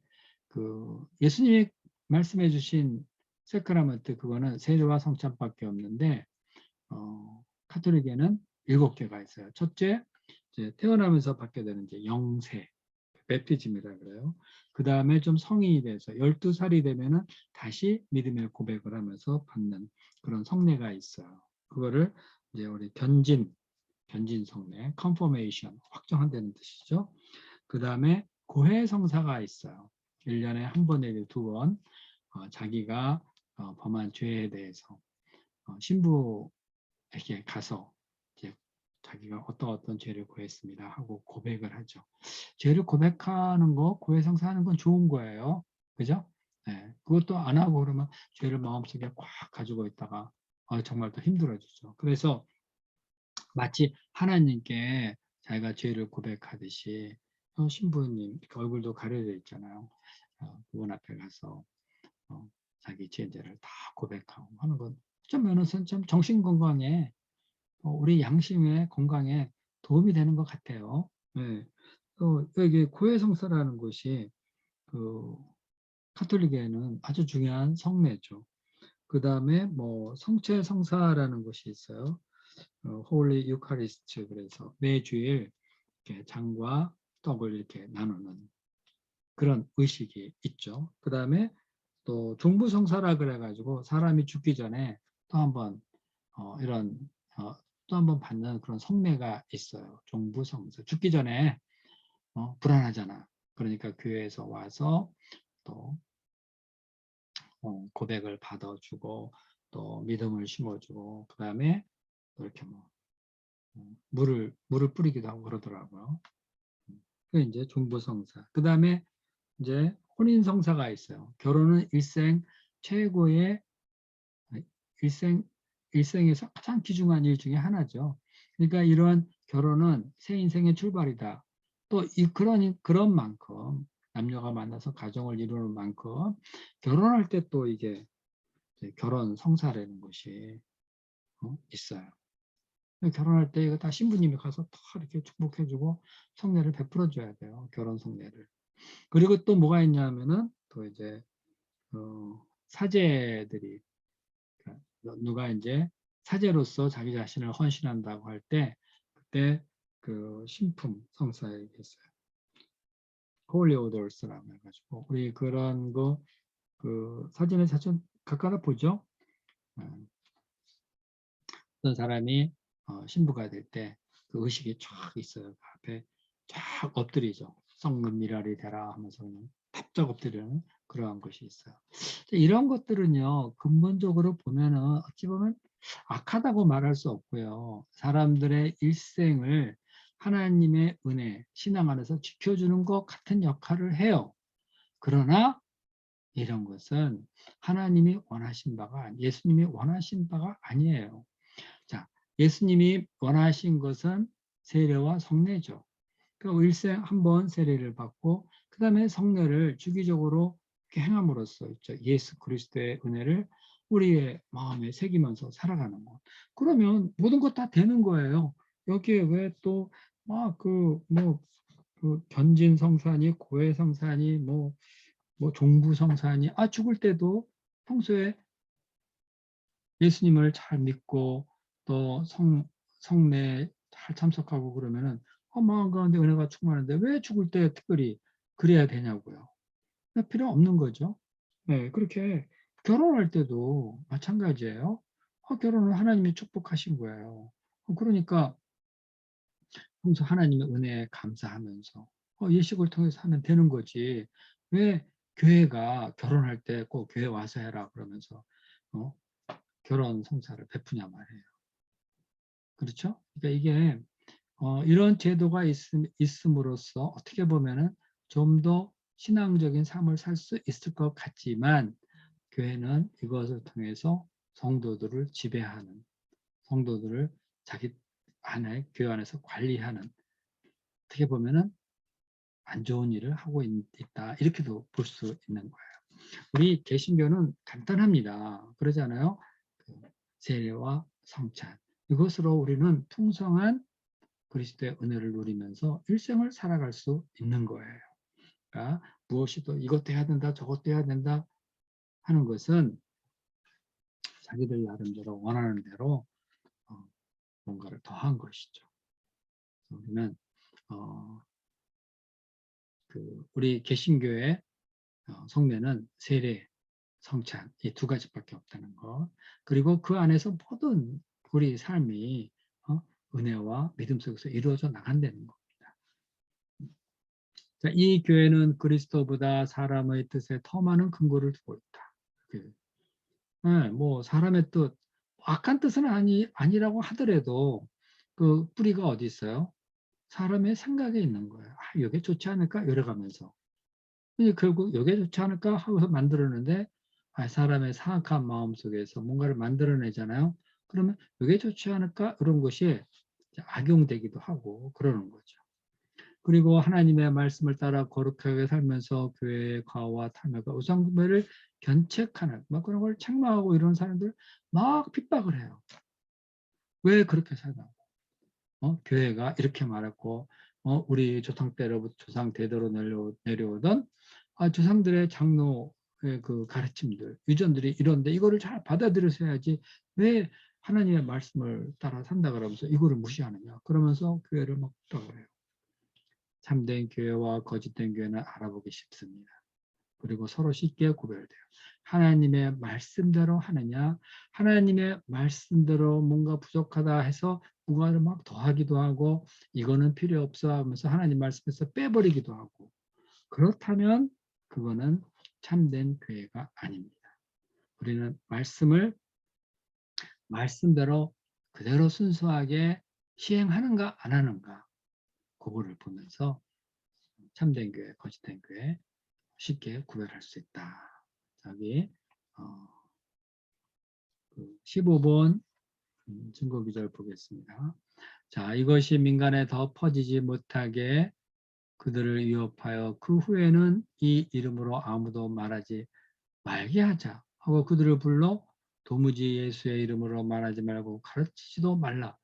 그 예수님이 말씀해 주신 세크라멘트 그거는 세례와 성찬밖에 없는데 카톨릭에는 7개가 있어요. 첫째, 이제 태어나면서 받게 되는 이제 영세, 베프티즘이라 그래요. 그 다음에 좀 성인이 돼서 12살이 되면은 다시 믿음의 고백을 하면서 받는 그런 성례가 있어요. 그거를 이제 우리 견진 성례, 컨포메이션, 확정한다는 뜻이죠. 그 다음에 고해 성사가 있어요. 1년에 한 번 내지 2번 자기가 범한 죄에 대해서 신부에게 가서 이제 자기가 어떤 죄를 고했습니다 하고 고백을 하죠. 죄를 고백하는 거, 고해 성사하는 건 좋은 거예요. 그죠? 네, 그것도 안 하고 그러면 죄를 마음속에 꽉 가지고 있다가 정말 더 힘들어지죠. 그래서 마치 하나님께 자기가 죄를 고백하듯이 신부님 얼굴도 가려져 있잖아요. 그분 앞에 가서 자기 죄를 다 고백하고 하는 건 어쩌면 좀 정신 건강에 우리 양심의 건강에 도움이 되는 것 같아요. 네. 여기 고해성사라는 것이 그 카톨릭에는 아주 중요한 성례죠. 그 다음에 뭐 성체성사라는 것이 있어요. 홀리 유카리스트 그래서 매주일 이렇게 장과 떡을 이렇게 나누는 그런 의식이 있죠. 그 다음에 또 종부성사라 그래가지고 사람이 죽기 전에 또 한번 이런 또 한 번 받는 그런 성례가 있어요. 종부성사. 죽기 전에 불안하잖아. 그러니까 교회에서 와서 또 고백을 받아주고 또 믿음을 심어주고 그 다음에 이렇게 뭐 물을 뿌리기도 하고 그러더라고요. 그 이제 종부성사. 그 다음에 이제 혼인성사가 있어요. 결혼은 일생 최고의 일생 일생에서 가장 귀중한 일 중에 하나죠. 그러니까 이런 결혼은 새 인생의 출발이다. 또 그런 만큼 남녀가 만나서 가정을 이루는 만큼 결혼할 때 또 이게 결혼 성사라는 것이 있어요. 결혼할 때 이거 다 신부님이 가서 다 이렇게 축복해주고 성례를 베풀어줘야 돼요. 결혼 성례를. 그리고 또 뭐가 있냐면은 또 이제 사제들이 누가 이제 사제로서 자기 자신을 헌신한다고 할 때 그때 그 신품 성사에 있어요. Holy Orders라고 해가지고 우리 그런 거 그 사진을 자주 갖다 보죠. 어떤 사람이 신부가 될 때 그 의식이 쫙 있어요. 그 앞에 쫙 엎드리죠. 성문미랄이 되라 하면서 그냥 탑작 엎드리는 그러한 것이 있어요. 이런 것들은요, 근본적으로 보면은 어찌 보면 악하다고 말할 수 없고요. 사람들의 일생을 하나님의 은혜, 신앙 안에서 지켜주는 것 같은 역할을 해요. 그러나 이런 것은 하나님이 원하신 바가, 예수님이 원하신 바가 아니에요. 자, 예수님이 원하신 것은 세례와 성례죠. 그 일생 한 번 세례를 받고 그 다음에 성례를 주기적으로 행함으로써 있죠. 예수 그리스도의 은혜를 우리의 마음에 새기면서 살아가는 것. 그러면 모든 것 다 되는 거예요. 여기에 왜 또 막 그 견진 성사니 고해 성사니 뭐 종부 성사니 죽을 때도 평소에 예수님을 잘 믿고 또 성례 잘 참석하고 그러면은 마음 가운데 은혜가 충만한데 왜 죽을 때 특별히 그래야 되냐고요. 필요 없는 거죠. 네, 그렇게 결혼할 때도 마찬가지예요. 결혼은 하나님이 축복하신 거예요. 그러니까 평소 하나님의 은혜에 감사하면서 예식을 통해서 하면 되는 거지. 왜 교회가 결혼할 때 꼭 교회 와서 해라 그러면서 결혼 성사를 베푸냐 말이에요. 그렇죠? 그러니까 이게 이런 제도가 있음으로써 어떻게 보면은 좀 더 신앙적인 삶을 살 수 있을 것 같지만 교회는 이것을 통해서 성도들을 지배하는, 성도들을 자기 안에 교회 안에서 관리하는, 어떻게 보면은 안 좋은 일을 하고 있다 이렇게도 볼 수 있는 거예요. 우리 개신교는 간단합니다. 그러잖아요. 세례와 성찬 이것으로 우리는 풍성한 그리스도의 은혜를 누리면서 일생을 살아갈 수 있는 거예요. 그러니까 무엇이도 이것도 해야 된다, 저것도 해야 된다 하는 것은 자기들 나름대로 원하는 대로 뭔가를 더한 것이죠. 우리는 우리 개신교의 성례는 세례, 성찬 이 두 가지밖에 없다는 것. 그리고 그 안에서 모든 우리 삶이 은혜와 믿음 속에서 이루어져 나간다는 것. 자, 이 교회는 그리스도보다 사람의 뜻에 더 많은 근거를 두고 있다. 네, 뭐 사람의 뜻, 악한 뜻은 아니라고 하더라도 그 뿌리가 어디 있어요? 사람의 생각에 있는 거예요. 이게 좋지 않을까? 이래가면서. 결국 이게 좋지 않을까? 하고서 만들었는데 사람의 사악한 마음 속에서 뭔가를 만들어내잖아요. 그러면 이게 좋지 않을까? 이런 것이 악용되기도 하고 그러는 거죠. 그리고 하나님의 말씀을 따라 거룩하게 살면서 교회의 과오와 탐욕과 우상숭배를 견책하는 그런 걸 책망하고 이런 사람들 막 핍박을 해요. 왜 그렇게 살냐고. 교회가 이렇게 말했고 우리 조상 때로부터 조상 대대로 내려오던 조상들의 장로의 그 가르침들 유전들이 이런데 이거를 잘 받아들여야지 왜 하나님의 말씀을 따라 산다 그러면서 이거를 무시하느냐 그러면서 교회를 막 핍박을 해요. 참된 교회와 거짓된 교회는 알아보기 쉽습니다. 그리고 서로 쉽게 구별돼요. 하나님의 말씀대로 하느냐, 하나님의 말씀대로 뭔가 부족하다 해서 무가를 막 더하기도 하고 이거는 필요 없어 하면서 하나님 말씀에서 빼버리기도 하고 그렇다면 그거는 참된 교회가 아닙니다. 우리는 말씀을 말씀대로 그대로 순수하게 시행하는가 안 하는가 그거를 보면서 참된 교회, 거짓된 교회 쉽게 구별할 수 있다. 여기 15번 증거 기절 보겠습니다. 자, 이것이 민간에 더 퍼지지 못하게 그들을 위협하여 그 후에는 이 이름으로 아무도 말하지 말게 하자 하고 그들을 불러 도무지 예수의 이름으로 말하지 말고 가르치지도 말라.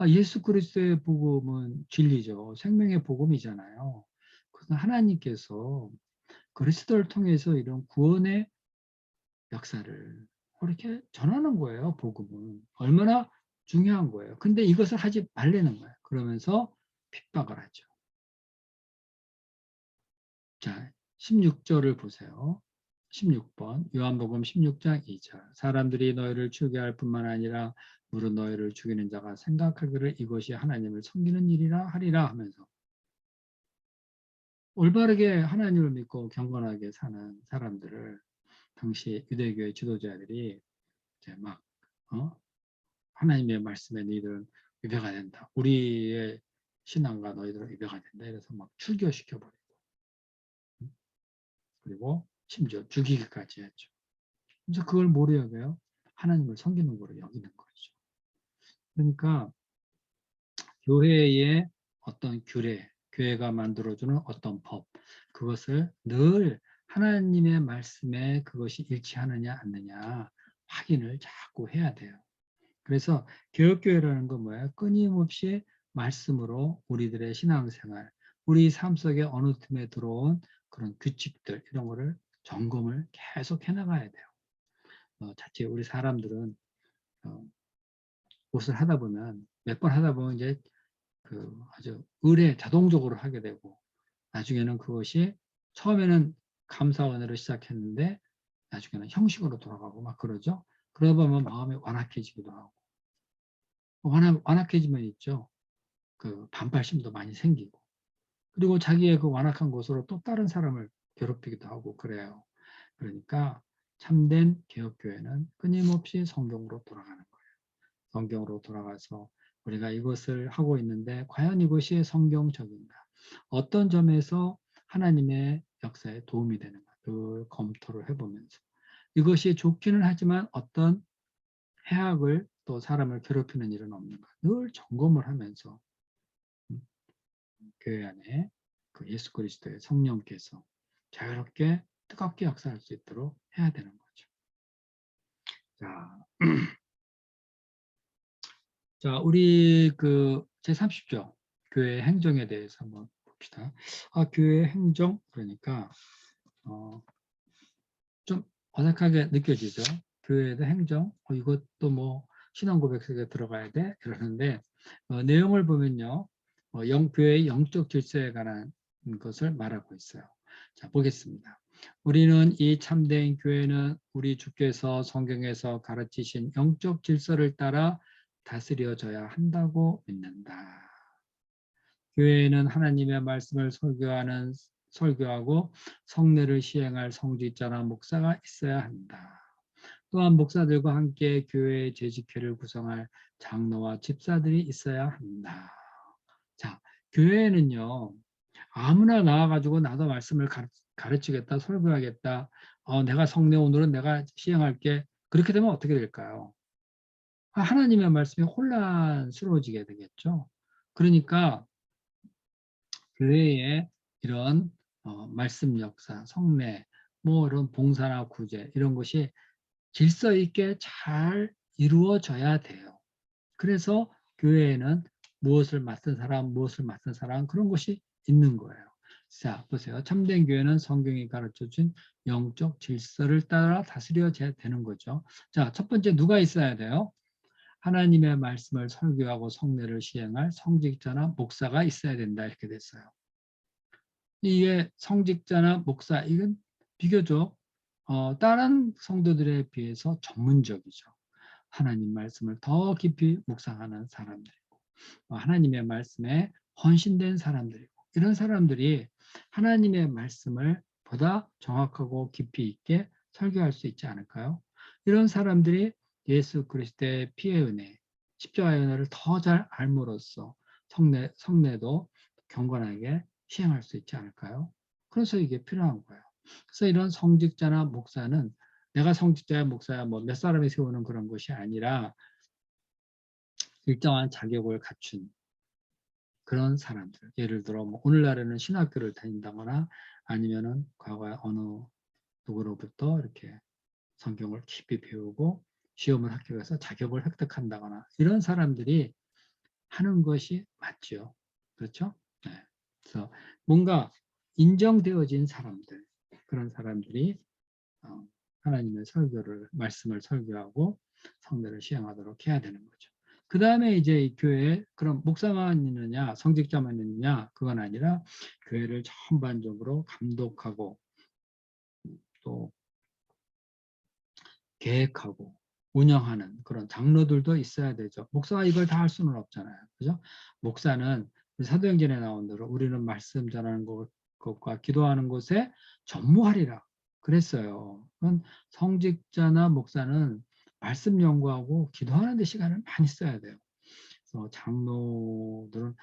예수 그리스도의 복음은 진리죠. 생명의 복음이잖아요. 그래서 하나님께서 그리스도를 통해서 이런 구원의 역사를 그렇게 전하는 거예요. 복음은 얼마나 중요한 거예요. 근데 이것을 하지 말라는 거예요. 그러면서 핍박을 하죠. 자, 16절을 보세요. 16번 요한복음 16장 2절 사람들이 너희를 죽게 할 뿐만 아니라 무릇 너희를 죽이는 자가 생각하기를 이것이 하나님을 섬기는 일이라 하리라 하면서 올바르게 하나님을 믿고 경건하게 사는 사람들을 당시 유대교의 지도자들이 이제 막 하나님의 말씀에 너희들은 위배가 된다. 우리의 신앙과 너희들은 위배가 된다. 이래서 막 출교시켜버리고 그리고 심지어 죽이기까지 했죠. 그래서 그걸 뭐로 여겨요? 하나님을 섬기는 거로 여기는 거죠. 그러니까 교회의 어떤 규례, 교회가 만들어주는 어떤 법, 그것을 늘 하나님의 말씀에 그것이 일치하느냐 않느냐 확인을 자꾸 해야 돼요. 그래서 개혁교회라는 건 뭐예요? 끊임없이 말씀으로 우리들의 신앙생활, 우리 삶 속에 어느 틈에 들어온 그런 규칙들 이런 거를 점검을 계속 해나가야 돼요. 자칫 우리 사람들은 옷을 하다 보면 몇 번 하다 보면 이제 그 아주 의례 자동적으로 하게 되고 나중에는 그것이 처음에는 감사원으로 시작했는데 나중에는 형식으로 돌아가고 막 그러죠. 그러다 보면 마음이 완악해지기도 하고 완악해지면 있죠. 그 반발심도 많이 생기고 그리고 자기의 그 완악한 곳으로 또 다른 사람을 괴롭히기도 하고 그래요. 그러니까 참된 개혁교회는 끊임없이 성경으로 돌아가는 거예요. 성경으로 돌아가서 우리가 이것을 하고 있는데 과연 이것이 성경적인가? 어떤 점에서 하나님의 역사에 도움이 되는가? 늘 검토를 해보면서 이것이 좋기는 하지만 어떤 해악을 또 사람을 괴롭히는 일은 없는가? 늘 점검을 하면서 교회 안에 그 예수 그리스도의 성령께서 자유롭게 뜨겁게 역사할 수 있도록 해야 되는 거죠. 자, 자 우리 그 제30조 교회 행정에 대해서 한번 봅시다. 교회 행정 그러니까 좀 어색하게 느껴지죠. 교회의 행정 이것도 뭐 신앙고백 속에 들어가야 돼 그러는데 내용을 보면요. 교회의 영적 질서에 관한 것을 말하고 있어요. 자, 보겠습니다. 우리는 이 참된 교회는 우리 주께서 성경에서 가르치신 영적 질서를 따라 다스려져야 한다고 믿는다. 교회에는 하나님의 말씀을 설교하고 성례를 시행할 성직자나 목사가 있어야 한다. 또한 목사들과 함께 교회의 재직회를 구성할 장로와 집사들이 있어야 한다. 자, 교회에는요, 아무나 나와가지고 나도 말씀을 가르치겠다, 설교하겠다, 내가 성례 오늘은 내가 시행할게. 그렇게 되면 어떻게 될까요? 하나님의 말씀이 혼란스러워지게 되겠죠. 그러니까 교회에 이런 말씀 역사, 성례, 뭐 이런 봉사나 구제 이런 것이 질서 있게 잘 이루어져야 돼요. 그래서 교회에는 무엇을 맡은 사람 그런 것이 있는 거예요. 자, 보세요. 참된 교회는 성경이 가르쳐준 영적 질서를 따라 다스려져야 되는 거죠. 자, 첫 번째 누가 있어야 돼요? 하나님의 말씀을 설교하고 성례를 시행할 성직자나 목사가 있어야 된다 이렇게 됐어요. 이게 성직자나 목사 이건 비교적 다른 성도들에 비해서 전문적이죠. 하나님 말씀을 더 깊이 묵상하는 사람들이고 하나님의 말씀에 헌신된 사람들이고 이런 사람들이 하나님의 말씀을 보다 정확하고 깊이 있게 설교할 수 있지 않을까요? 이런 사람들이 예수 그리스도의 피의 은혜, 십자가의 은혜를 더 잘 알므로써 성례도 경건하게 시행할 수 있지 않을까요? 그래서 이게 필요한 거예요. 그래서 이런 성직자나 목사는 내가 성직자야 목사야 뭐 몇 사람이 세우는 그런 것이 아니라 일정한 자격을 갖춘 그런 사람들. 예를 들어 뭐 오늘날에는 신학교를 다닌다거나 아니면은 과거에 어느 누구로부터 이렇게 성경을 깊이 배우고 시험을 합격해서 자격을 획득한다거나 이런 사람들이 하는 것이 맞죠. 그렇죠? 네. 그래서 뭔가 인정되어진 사람들, 그런 사람들이 하나님의 말씀을 설교하고 성례를 시행하도록 해야 되는 거죠. 그 다음에 이제 이 교회에 그럼 목사만 있느냐, 성직자만 있느냐, 그건 아니라 교회를 전반적으로 감독하고 또 계획하고 운영하는 그런 장로들도 있어야 되죠. 목사가 이걸 다 할 수는 없잖아요. 그죠? 목사는 사도행전에 나온 대로 우리는 말씀 전하는 것과 기도하는 것에 전무하리라 그랬어요. 그건 성직자나 목사는 말씀 연구하고 기도하는 데 시간을 많이 써야 돼요. 그래서 장로들은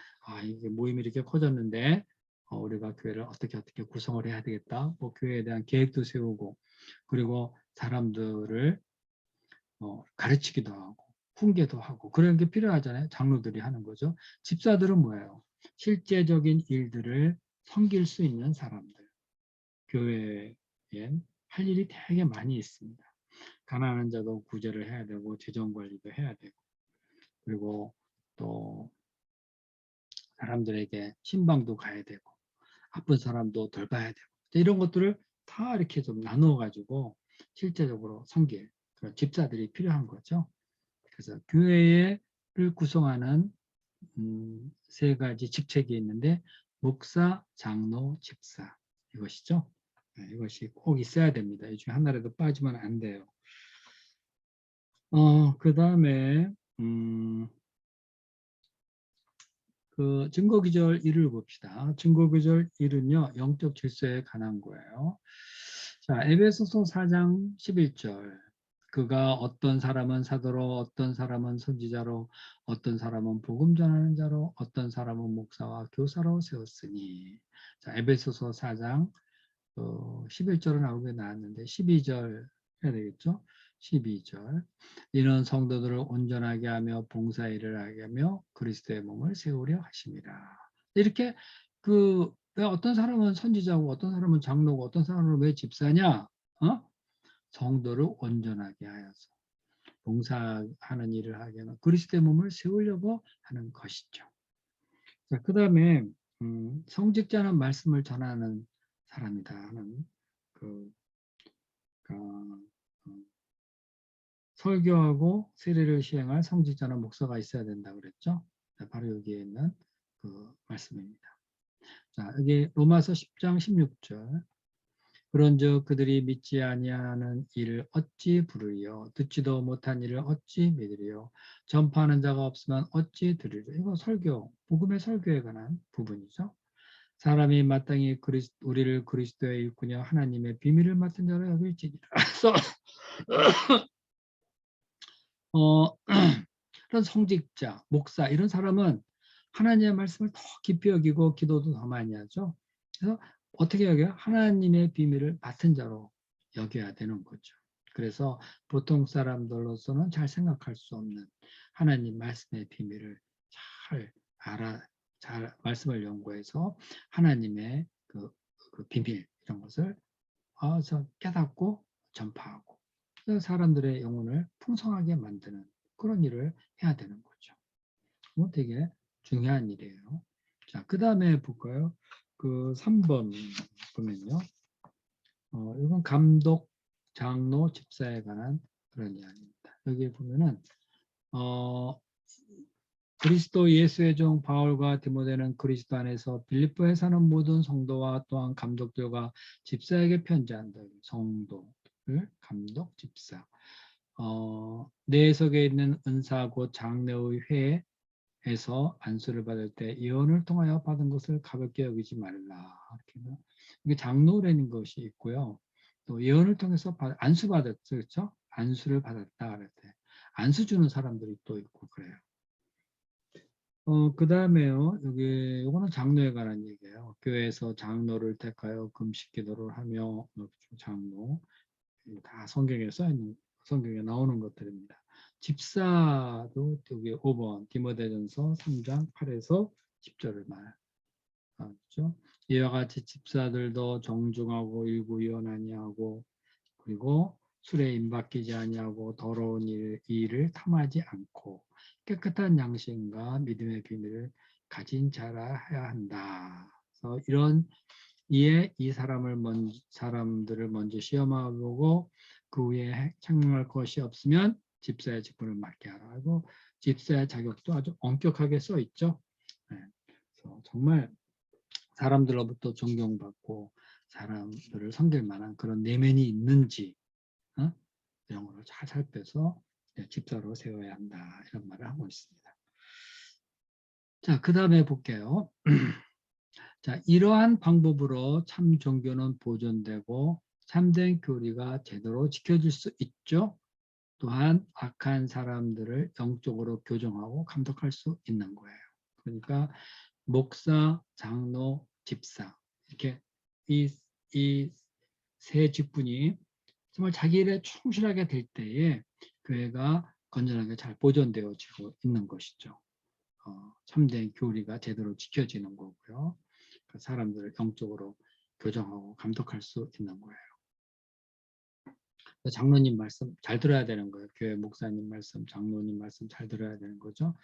이게 모임이 이렇게 커졌는데 우리가 교회를 어떻게 구성을 해야 되겠다. 뭐 교회에 대한 계획도 세우고 그리고 사람들을 가르치기도 하고 훈계도 하고 그런 게 필요하잖아요. 장로들이 하는 거죠. 집사들은 뭐예요? 실제적인 일들을 섬길 수 있는 사람들. 교회에 할 일이 되게 많이 있습니다. 가난한 자도 구제를 해야 되고 재정 관리도 해야 되고 그리고 또 사람들에게 신방도 가야 되고 아픈 사람도 돌봐야 되고 이런 것들을 다 이렇게 좀 나누어 가지고 실제적으로 섬길 그런 집사들이 필요한 거죠. 그래서 교회를 구성하는 세 가지 직책이 있는데 목사, 장로, 집사 이것이죠. 이것이 꼭 있어야 됩니다. 이 중에 하나라도 빠지면 안 돼요. 그 다음에 그 증거기절 1을 봅시다. 증거기절 1은요. 영적 질서에 관한 거예요. 자, 에베소서 4장 11절. 그가 어떤 사람은 사도로, 어떤 사람은 선지자로, 어떤 사람은 복음 전하는 자로, 어떤 사람은 목사와 교사로 세웠으니. 자, 에베소서 4장 11절은 아홉에 나왔는데 12절 해야 되겠죠? 12절. 이는 성도들을 온전하게 하며 봉사일을 하게 하며 그리스도의 몸을 세우려 하십니다. 이렇게 왜 어떤 사람은 선지자고 어떤 사람은 장로고 어떤 사람은 왜 집사냐? 성도를 온전하게 하여서 봉사하는 일을 하게 하면 그리스도의 몸을 세우려고 하는 것이죠. 자, 그 다음에 성직자는 말씀을 전하는 사람이다 하는 설교하고 세례를 시행할 성직자나 목사가 있어야 된다 그랬죠. 자, 바로 여기에 있는 그 말씀입니다. 자, 여기 로마서 10장 16절. 그런즉 그들이 믿지 아니하는 일을 어찌 부르리요 듣지도 못한 일을 어찌 믿으리요 전파하는 자가 없으면 어찌 들으리요. 이거 설교, 복음의 설교에 관한 부분이죠. 사람이 마땅히 우리를 그리스도의 일꾼이여 하나님의 비밀을 맡은 자로 여길지니라. 이런 성직자, 목사 이런 사람은 하나님의 말씀을 더 깊이 여기고 기도도 더 많이 하죠. 그래서 어떻게 여겨요? 하나님의 비밀을 맡은 자로 여겨야 되는 거죠. 그래서 보통 사람들로서는 잘 생각할 수 없는 하나님 말씀의 비밀을 잘 말씀을 연구해서 하나님의 그 비밀 이런 것을 깨닫고 전파하고 사람들의 영혼을 풍성하게 만드는 그런 일을 해야 되는 거죠. 되게 중요한 일이에요. 자, 그 다음에 볼까요? 그 3번 보면요. 이건 감독, 장로, 집사에 관한 그런 이야기입니다. 여기 보면은 그리스도 예수의 종 바울과 디모데는 그리스도 안에서 빌립보에 사는 모든 성도와 또한 감독들과 집사에게 편지한다. 성도들, 감독, 집사. 내 속에 있는 은사 곧 장래의 교회에서 안수를 받을 때 예언을 통하여 받은 것을 가볍게 여기지 말라. 이렇게 이게 장로라는 것이 있고요. 또 예언을 통해서 안수 받았죠, 그렇죠? 안수를 받았다 그럴 때 안수 주는 사람들이 또 있고 그래요. 그 다음에요. 여기 요거는 장로에 관한 얘기예요. 교회에서 장로를 택하여 금식 기도를 하며 장로 다 성경에 써 있는 성경에 나오는 것들입니다. 집사도 여기 5번 디모데전서 3장 8에서 10절을 말하죠. 이와 같이 집사들도 정중하고 일구의원 아니하고 그리고 술에 임박히지 아니하고 더러운 일을 탐하지 않고 깨끗한 양심과 믿음의 비밀을 가진 자라 해야 한다. 그래서 이런 이에 이 사람들을 먼저 시험하고 그 후에 책망할 것이 없으면 집사의 직분을 맡게 하라. 하고 집사의 자격도 아주 엄격하게 써 있죠. 네. 그래서 정말 사람들로부터 존경받고 사람들을 섬길 만한 그런 내면이 있는지 이런 거를 잘 살펴서 집사로 세워야 한다. 이런 말을 하고 있습니다. 자, 그 다음에 볼게요. 자, 이러한 방법으로 참 종교는 보존되고 참된 교리가 제대로 지켜질 수 있죠. 또한 악한 사람들을 영적으로 교정하고 감독할 수 있는 거예요. 그러니까 목사, 장로, 집사 이렇게 이 세 직분이 정말 자기 일에 충실하게 될 때에 교회가 건전하게 잘 보존되어지고 있는 것이죠. 참된 교리가 제대로 지켜지는 거고요. 그 사람들을 영적으로 교정하고 감독할 수 있는 거예요. 장로님 말씀 잘 들어야 되는 거예요. 교회 목사님 말씀, 장로님 말씀 잘 들어야 되는 거죠.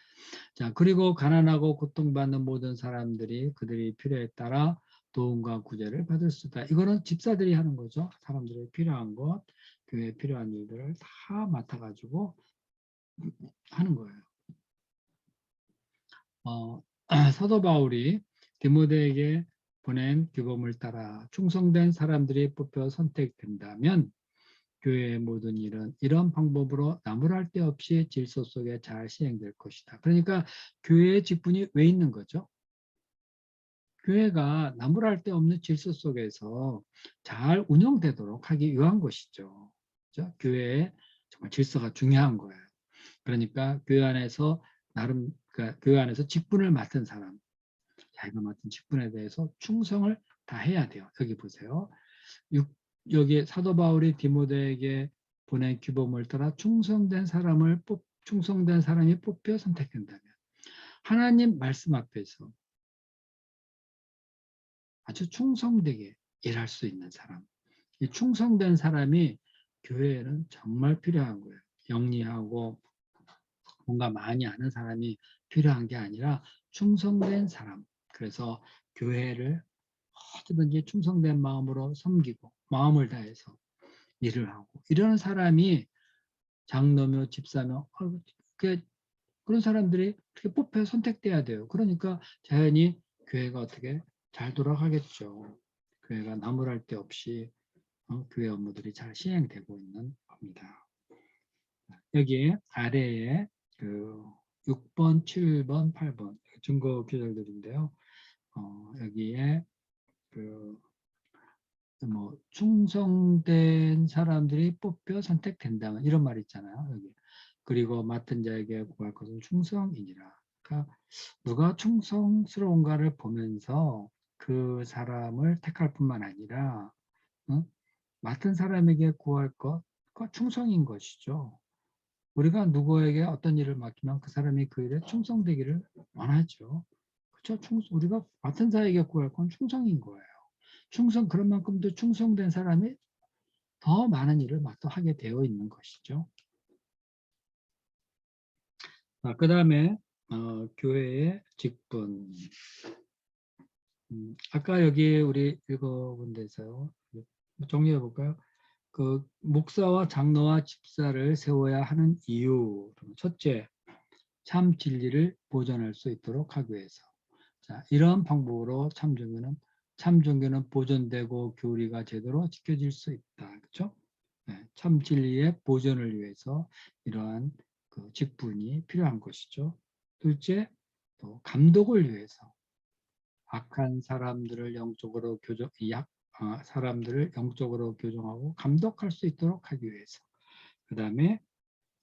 자, 그리고 가난하고 고통받는 모든 사람들이 그들이 필요에 따라 도움과 구제를 받을 수 있다. 이거는 집사들이 하는 거죠. 사람들이 필요한 것, 교회에 필요한 일들을 다 맡아가지고 하는 거예요. 사도 바울이 디모데에게 보낸 규범을 따라 충성된 사람들이 뽑혀 선택된다면 교회의 모든 일은 이런 방법으로 나무랄 데 없이 질서 속에 잘 시행될 것이다. 그러니까 교회의 직분이 왜 있는 거죠? 교회가 나무랄 데 없는 질서 속에서 잘 운영되도록 하기 위한 것이죠. 그렇죠? 교회의 정말 질서가 중요한 거예요. 그러니까 교회 안에서 그러니까 교회 안에서 직분을 맡은 사람, 자기가 맡은 직분에 대해서 충성을 다 해야 돼요. 여기 보세요. 여기 사도 바울이 디모데에게 보낸 규범을 따라 충성된 사람이 뽑혀 선택된다면 하나님 말씀 앞에서 아주 충성되게 일할 수 있는 사람, 이 충성된 사람이 교회에는 정말 필요한 거예요. 영리하고 뭔가 많이 아는 사람이 필요한 게 아니라 충성된 사람. 그래서 교회를 어디든지 충성된 마음으로 섬기고 마음을 다해서 일을 하고 이러는 사람이 장로며 집사며 그런 사람들이 어떻게 뽑혀 선택돼야 돼요. 그러니까 자연히 교회가 어떻게 잘 돌아가겠죠. 교회가 나무랄 데 없이 교회 업무들이 잘 시행되고 있는 겁니다. 여기 아래에 그 6번, 7번, 8번 증거 규절들인데요. 여기에 뭐 충성된 사람들이 뽑혀 선택된다면 이런 말 있잖아요. 여기. 그리고 맡은 자에게 구할 것은 충성이니라. 그러니까 누가 충성스러운가를 보면서 그 사람을 택할 뿐만 아니라 맡은 사람에게 구할 것, 그 충성인 것이죠. 우리가 누구에게 어떤 일을 맡기면 그 사람이 그 일에 충성되기를 원하죠. 그렇죠? 우리가 맡은 자에게 구할 건 충성인 거예요. 그런 만큼 더 충성된 사람이 더 많은 일을 맡아 하게 되어 있는 것이죠. 그 다음에 교회의 직분. 아까 여기 우리 읽어본 데서요. 정리해 볼까요? 그 목사와 장로와 집사를 세워야 하는 이유. 첫째, 참 진리를 보존할 수 있도록 하기 위해서. 자, 이런 방법으로 참 종교는 보존되고 교리가 제대로 지켜질 수 있다. 그렇죠? 네, 참 진리의 보존을 위해서 이러한 그 직분이 필요한 것이죠. 둘째, 또 감독을 위해서 악한 사람들을 사람들을 영적으로 교정하고 감독할 수 있도록 하기 위해서, 그 다음에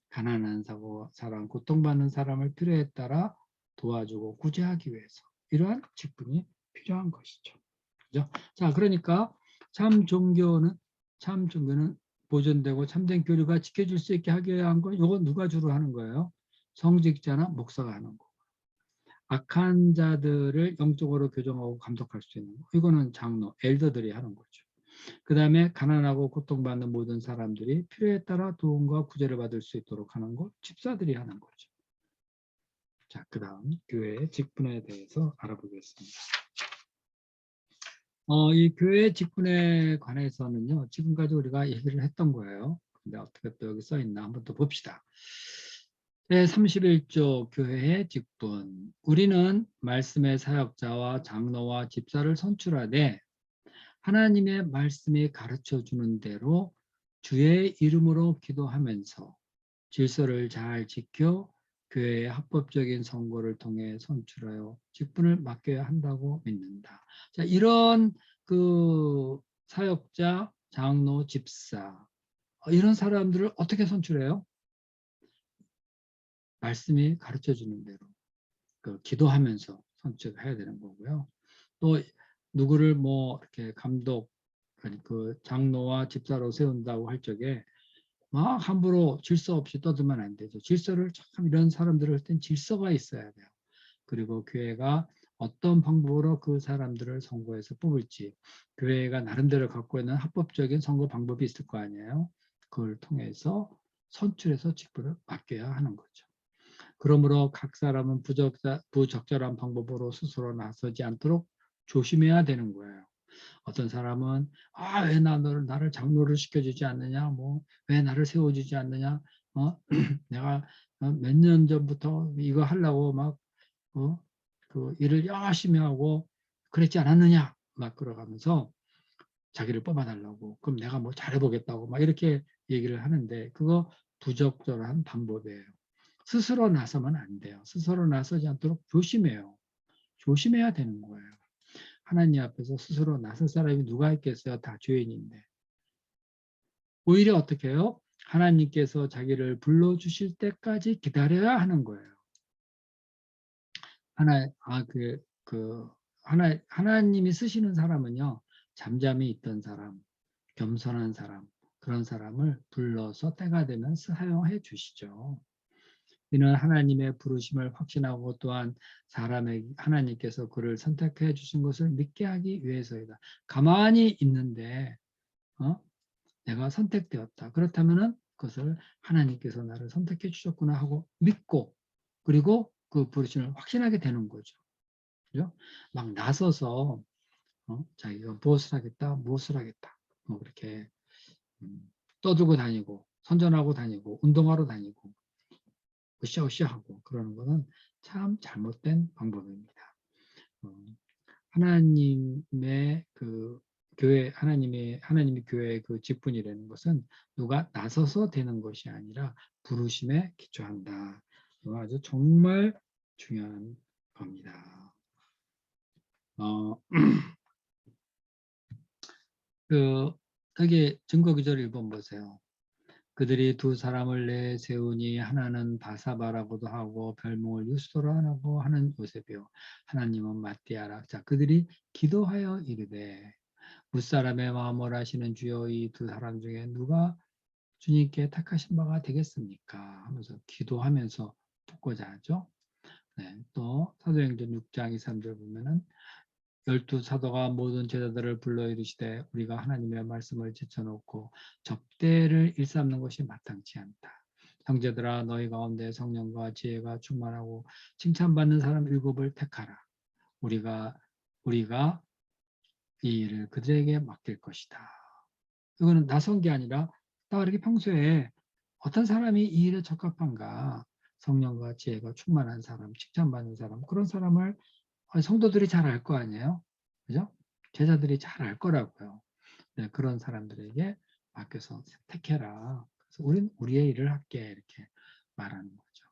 가난한 사람, 고통받는 사람을 필요에 따라 도와주고 구제하기 위해서 이러한 직분이 필요한 것이죠. 그죠? 자, 그러니까 참 종교는 보존되고 참된 교류가 지켜질 수 있게 하기 위한 거, 이건 누가 주로 하는 거예요? 성직자나 목사가 하는 거. 악한 자들을 영적으로 교정하고 감독할 수 있는 거. 이거는 장로, 엘더들이 하는 거죠. 그 다음에 가난하고 고통받는 모든 사람들이 필요에 따라 도움과 구제를 받을 수 있도록 하는 거, 집사들이 하는 거죠. 자, 그 다음 교회의 직분에 대해서 알아보겠습니다. 이 교회 직분에 관해서는요, 지금까지 우리가 얘기를 했던 거예요. 근데 어떻게 또 여기 써 있나 한번 또 봅시다. 제31조 교회의 직분. 우리는 말씀의 사역자와 장로와 집사를 선출하되 하나님의 말씀이 가르쳐 주는 대로 주의 이름으로 기도하면서 질서를 잘 지켜 교회의 합법적인 선거를 통해 선출하여 직분을 맡겨야 한다고 믿는다. 자, 이런 그 사역자, 장로, 집사 이런 사람들을 어떻게 선출해요? 말씀이 가르쳐 주는 대로 기도하면서 선출해야 되는 거고요. 또 누구를 뭐 이렇게 감독, 그 장로와 집사로 세운다고 할 적에 막 함부로 질서 없이 떠들면 안 되죠. 질서를 참 이런 사람들을 할 땐 질서가 있어야 돼요. 그리고 교회가 어떤 방법으로 그 사람들을 선거에서 뽑을지, 교회가 나름대로 갖고 있는 합법적인 선거 방법이 있을 거 아니에요. 그걸 통해서 선출해서 직분을 맡겨야 하는 거죠. 그러므로 각 사람은 부적절한 방법으로 스스로 나서지 않도록 조심해야 되는 거예요. 어떤 사람은 왜 나를 장로를 시켜주지 않느냐, 뭐 왜 나를 세워주지 않느냐, 내가 몇 년 전부터 이거 하려고 막 그 일을 열심히 하고 그랬지 않았느냐, 막 그러가면서 자기를 뽑아달라고, 그럼 내가 뭐 잘해보겠다고 막 이렇게 얘기를 하는데 그거 부적절한 방법이에요. 스스로 나서면 안 돼요. 스스로 나서지 않도록 조심해요. 조심해야 되는 거예요. 하나님 앞에서 스스로 나설 사람이 누가 있겠어요? 다 죄인인데. 오히려 어떻게 해요? 하나님께서 자기를 불러주실 때까지 기다려야 하는 거예요. 하나님이 쓰시는 사람은요, 잠잠히 있던 사람, 겸손한 사람, 그런 사람을 불러서 때가 되면 사용해 주시죠. 이는 하나님의 부르심을 확신하고 또한 하나님께서 그를 선택해 주신 것을 믿게 하기 위해서이다. 가만히 있는데 내가 선택되었다. 그렇다면은 그것을 하나님께서 나를 선택해 주셨구나 하고 믿고, 그리고 그 부르심을 확신하게 되는 거죠. 그죠? 막 나서서 자기가 무엇을 하겠다, 무엇을 하겠다, 뭐 그렇게 떠들고 다니고 선전하고 다니고 운동하러 다니고 으쌰으쌰하고 그러는 것은 참 잘못된 방법입니다. 하나님의 그 교회, 하나님의 교회의 그 직분이라는 것은 누가 나서서 되는 것이 아니라 부르심에 기초한다. 이거 아주 정말 중요한 겁니다. 거기 증거 기절 1번 보세요. 그들이 두 사람을 내세우니 하나는 바사바라고도 하고 별명을 유스도라고 하는 요셉이요, 하나님은 마띠아라. 자, 그들이 기도하여 이르되 무사람의 마음을 아시는 주여 이 두 사람 중에 누가 주님께 택하신 바가 되겠습니까? 하면서 기도하면서 붙고자 하죠. 네, 또 사도행전 6장 2, 3절 보면은 12사도가 모든 제자들을 불러 이르시되 우리가 하나님의 말씀을 제쳐놓고 접대를 일삼는 것이 마땅치 않다. 형제들아 너희 가운데 성령과 지혜가 충만하고 칭찬받는 사람 7을 택하라. 우리가 이 일을 그들에게 맡길 것이다. 이거는 나선 게 아니라 딱 이렇게 평소에 어떤 사람이 이 일에 적합한가, 성령과 지혜가 충만한 사람, 칭찬받는 사람, 그런 사람을 성도들이 잘 알 거 아니에요? 그죠? 제자들이 잘 알 거라고요. 네, 그런 사람들에게 맡겨서 택해라. 그래서 우리는 우리의 일을 할게, 이렇게 말하는 거죠.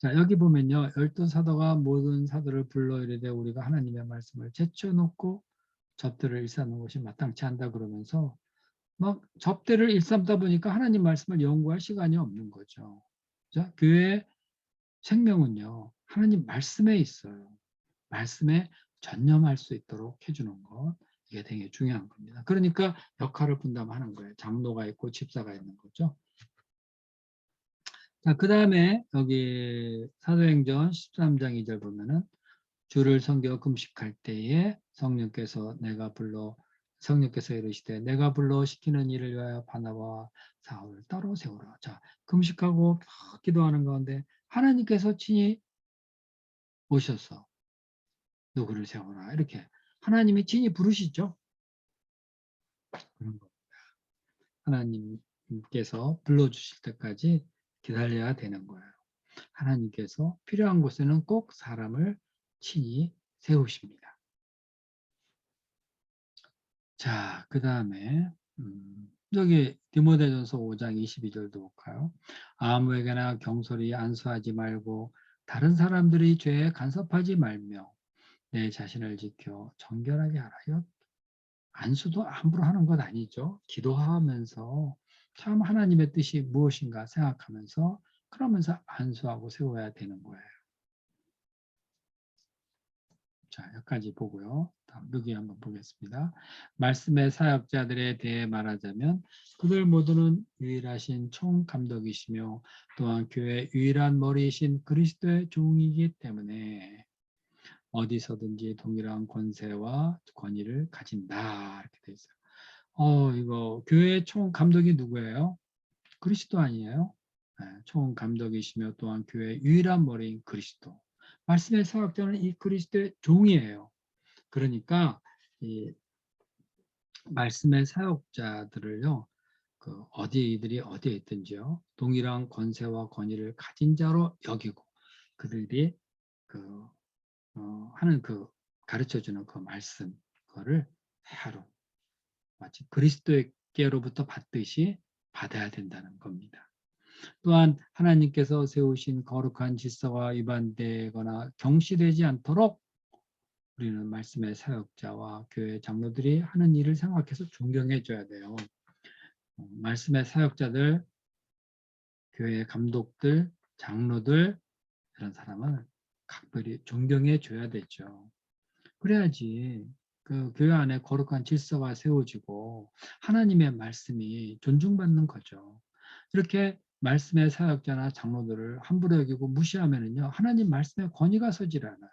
자, 여기 보면요. 12사도가 모든 사도를 불러 이르되 우리가 하나님의 말씀을 제쳐놓고 접대를 일삼는 것이 마땅치 않다 그러면서 막 접대를 일삼다 보니까 하나님 말씀을 연구할 시간이 없는 거죠. 자, 교회의 생명은요. 하나님 말씀에 있어요. 말씀에 전념할 수 있도록 해주는 것. 이게 되게 중요한 겁니다. 그러니까 역할을 분담하는 거예요. 장로가 있고 집사가 있는 거죠. 자, 그 다음에 여기 사도행전 13장 2절 보면은 주를 섬겨 금식할 때에 성령께서 이르시되 내가 불러 시키는 일을 위하여 바나바와 사울을 따로 세우라. 자, 금식하고 막 기도하는 가운데 하나님께서 친히 오셔서 누구를 세우라. 이렇게 하나님이 친히 부르시죠. 그런 거. 하나님께서 불러주실 때까지 기다려야 되는 거예요. 하나님께서 필요한 곳에는 꼭 사람을 친히 세우십니다. 자, 그 다음에 여기 디모데전서 5장 22절도 볼까요? 아무에게나 경솔히 안수하지 말고 다른 사람들이 죄에 간섭하지 말며 내 자신을 지켜 정결하게 하라. 안수도 함부로 하는 것 아니죠. 기도하면서 참 하나님의 뜻이 무엇인가 생각하면서 그러면서 안수하고 세워야 되는 거예요. 자, 여기까지 보고요. 다음 여기 한번 보겠습니다. 말씀의 사역자들에 대해 말하자면 그들 모두는 유일하신 총감독이시며 또한 교회의 유일한 머리이신 그리스도의 종이기 때문에 어디서든지 동일한 권세와 권위를 가진다. 이렇게 돼 있어요. 이거 교회의 총감독이 누구예요? 그리스도 아니에요? 네, 총감독이시며 또한 교회의 유일한 머리인 그리스도. 말씀의 사역자는 이 그리스도의 종이에요. 그러니까 이 말씀의 사역자들을요, 이들이 어디에 있든지요, 동일한 권세와 권위를 가진 자로 여기고 그들이 그 하는 가르쳐주는 그 말씀 그거를 하루 마치 그리스도께로부터 받듯이 받아야 된다는 겁니다. 또한 하나님께서 세우신 거룩한 질서가 위반되거나 경시되지 않도록 우리는 말씀의 사역자와 교회 장로들이 하는 일을 생각해서 존경해 줘야 돼요. 말씀의 사역자들, 교회 감독들, 장로들 이런 사람을 각별히 존경해 줘야 되죠. 그래야지 그 교회 안에 거룩한 질서가 세워지고 하나님의 말씀이 존중받는 거죠. 이렇게 말씀의 사역자나 장로들을 함부로 여기고 무시하면은요 하나님 말씀에 권위가 서질 않아요.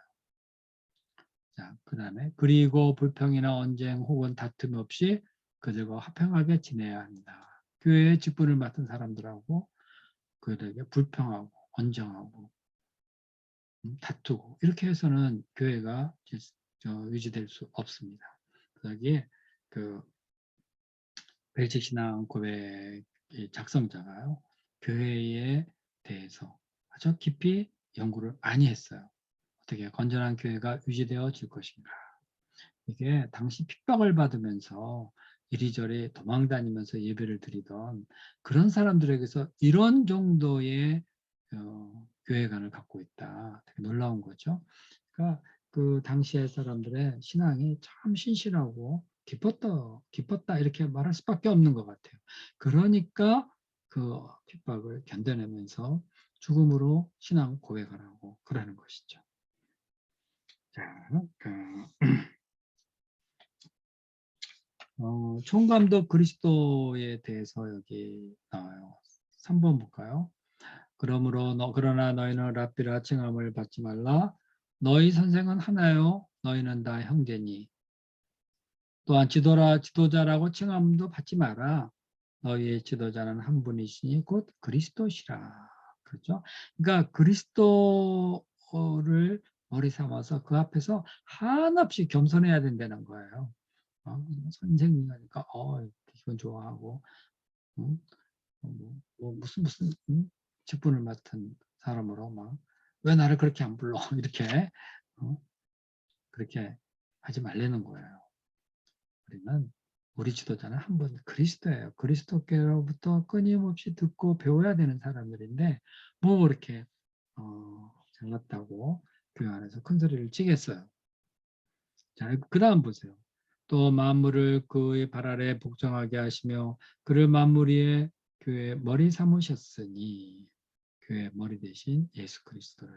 자, 그 다음에 그리고 불평이나 언쟁 혹은 다툼 없이 그들과 화평하게 지내야 합니다. 교회의 직분을 맡은 사람들하고 그들에게 불평하고 언쟁하고 다투고 이렇게 해서는 교회가 유지될 수 없습니다. 여기에 그 벨식 신앙 고백 작성자가요 교회에 대해서 아주 깊이 연구를 많이 했어요. 어떻게 건전한 교회가 유지되어질 것인가. 이게 당시 핍박을 받으면서 이리저리 도망다니면서 예배를 드리던 그런 사람들에게서 이런 정도의 교회관을 갖고 있다. 되게 놀라운 거죠. 그러니까 그 당시의 사람들의 신앙이 참 신실하고 깊었다 이렇게 말할 수밖에 없는 것 같아요. 그러니까 그 핍박을 견뎌내면서 죽음으로 신앙 고백을 하고 그러는 것이죠. 자, 총감독 그리스도에 대해서 여기 나와요. 3번 볼까요? 그러나 너희는 랍비라 칭함을 받지 말라. 너희 선생은 하나요. 너희는 다 형제니. 또한 지도자라고 칭함도 받지 마라. 너희의 지도자는 한 분이시니 곧 그리스도시라. 그렇죠? 그러니까 그리스도를 머리 삼아서 그 앞에서 한없이 겸손해야 된다는 거예요. 선생님이니까 기분 좋아하고 무슨 직분을 맡은 사람으로 막 왜 나를 그렇게 안 불러 이렇게 그렇게 하지 말라는 거예요. 우리는 우리 지도자는 한 분 그리스도예요. 그리스도께로부터 끊임없이 듣고 배워야 되는 사람들인데 뭐 그렇게 잘났다고 교회 안에서 큰 소리를 치겠어요. 자, 그 다음 보세요. 또 만물을 그의 발 아래 복종하게 하시며 그를 만물 위에 교회의 머리 삼으셨으니 교회의 머리 대신 예수 그리스도를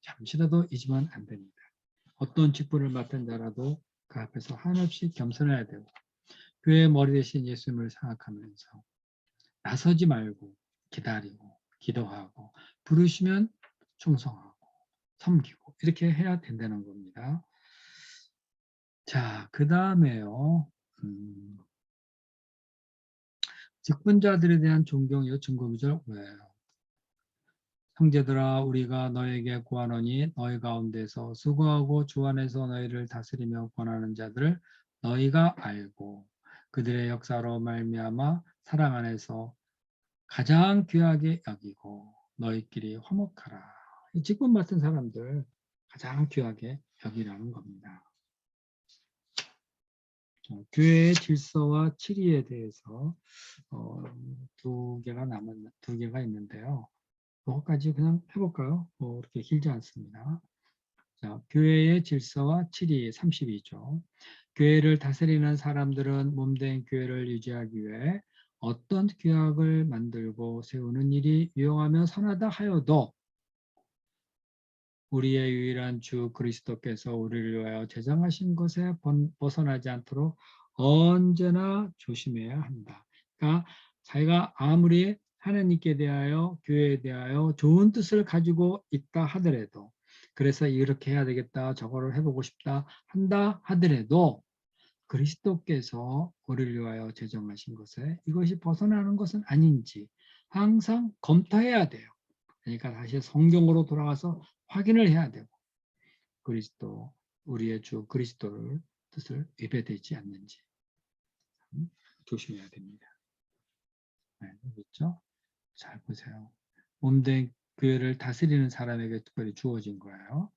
잠시라도 잊으면 안 됩니다. 어떤 직분을 맡은 자라도 그 앞에서 한없이 겸손해야 되고 교회의 머리 대신 예수님을 생각하면서 나서지 말고 기다리고 기도하고 부르시면 충성하고 섬기고 이렇게 해야 된다는 겁니다. 자, 그 다음에요. 직분자들에 대한 존경이요. 증거구절 왜요? 형제들아 우리가 너에게 구하노니 너희 가운데서 수고하고 주 안에서 너희를 다스리며 권하는 자들을 너희가 알고 그들의 역사로 말미암아 사랑 안에서 가장 귀하게 여기고 너희끼리 화목하라. 이 직분 맡은 사람들 가장 귀하게 여기라는 겁니다. 교회의 질서와 치리에 대해서 두 개가 있는데요. 그것까지 그냥 해볼까요? 그렇게 길지 않습니다. 자, 교회의 질서와 치리 32조. 교회를 다스리는 사람들은 몸된 교회를 유지하기 위해 어떤 규약을 만들고 세우는 일이 유용하며 선하다 하여도 우리의 유일한 주 그리스도께서 우리를 위하여 제정하신 것에 벗어나지 않도록 언제나 조심해야 한다. 그러니까 자기가 아무리 하나님께 대하여 교회에 대하여 좋은 뜻을 가지고 있다 하더라도 그래서 이렇게 해야 되겠다 저거를 해보고 싶다 한다 하더라도 그리스도께서 우리를 위하여 제정하신 것에 이것이 벗어나는 것은 아닌지 항상 검토해야 돼요. 그러니까 다시 성경으로 돌아가서 확인을 해야 되고 그리스도 우리의 주 그리스도를 뜻을 위배되지 않는지 조심해야 됩니다. 네, 그렇죠? 잘 보세요. 몸된 교회를 다스리는 사람에게 특별히 주어진 거예요.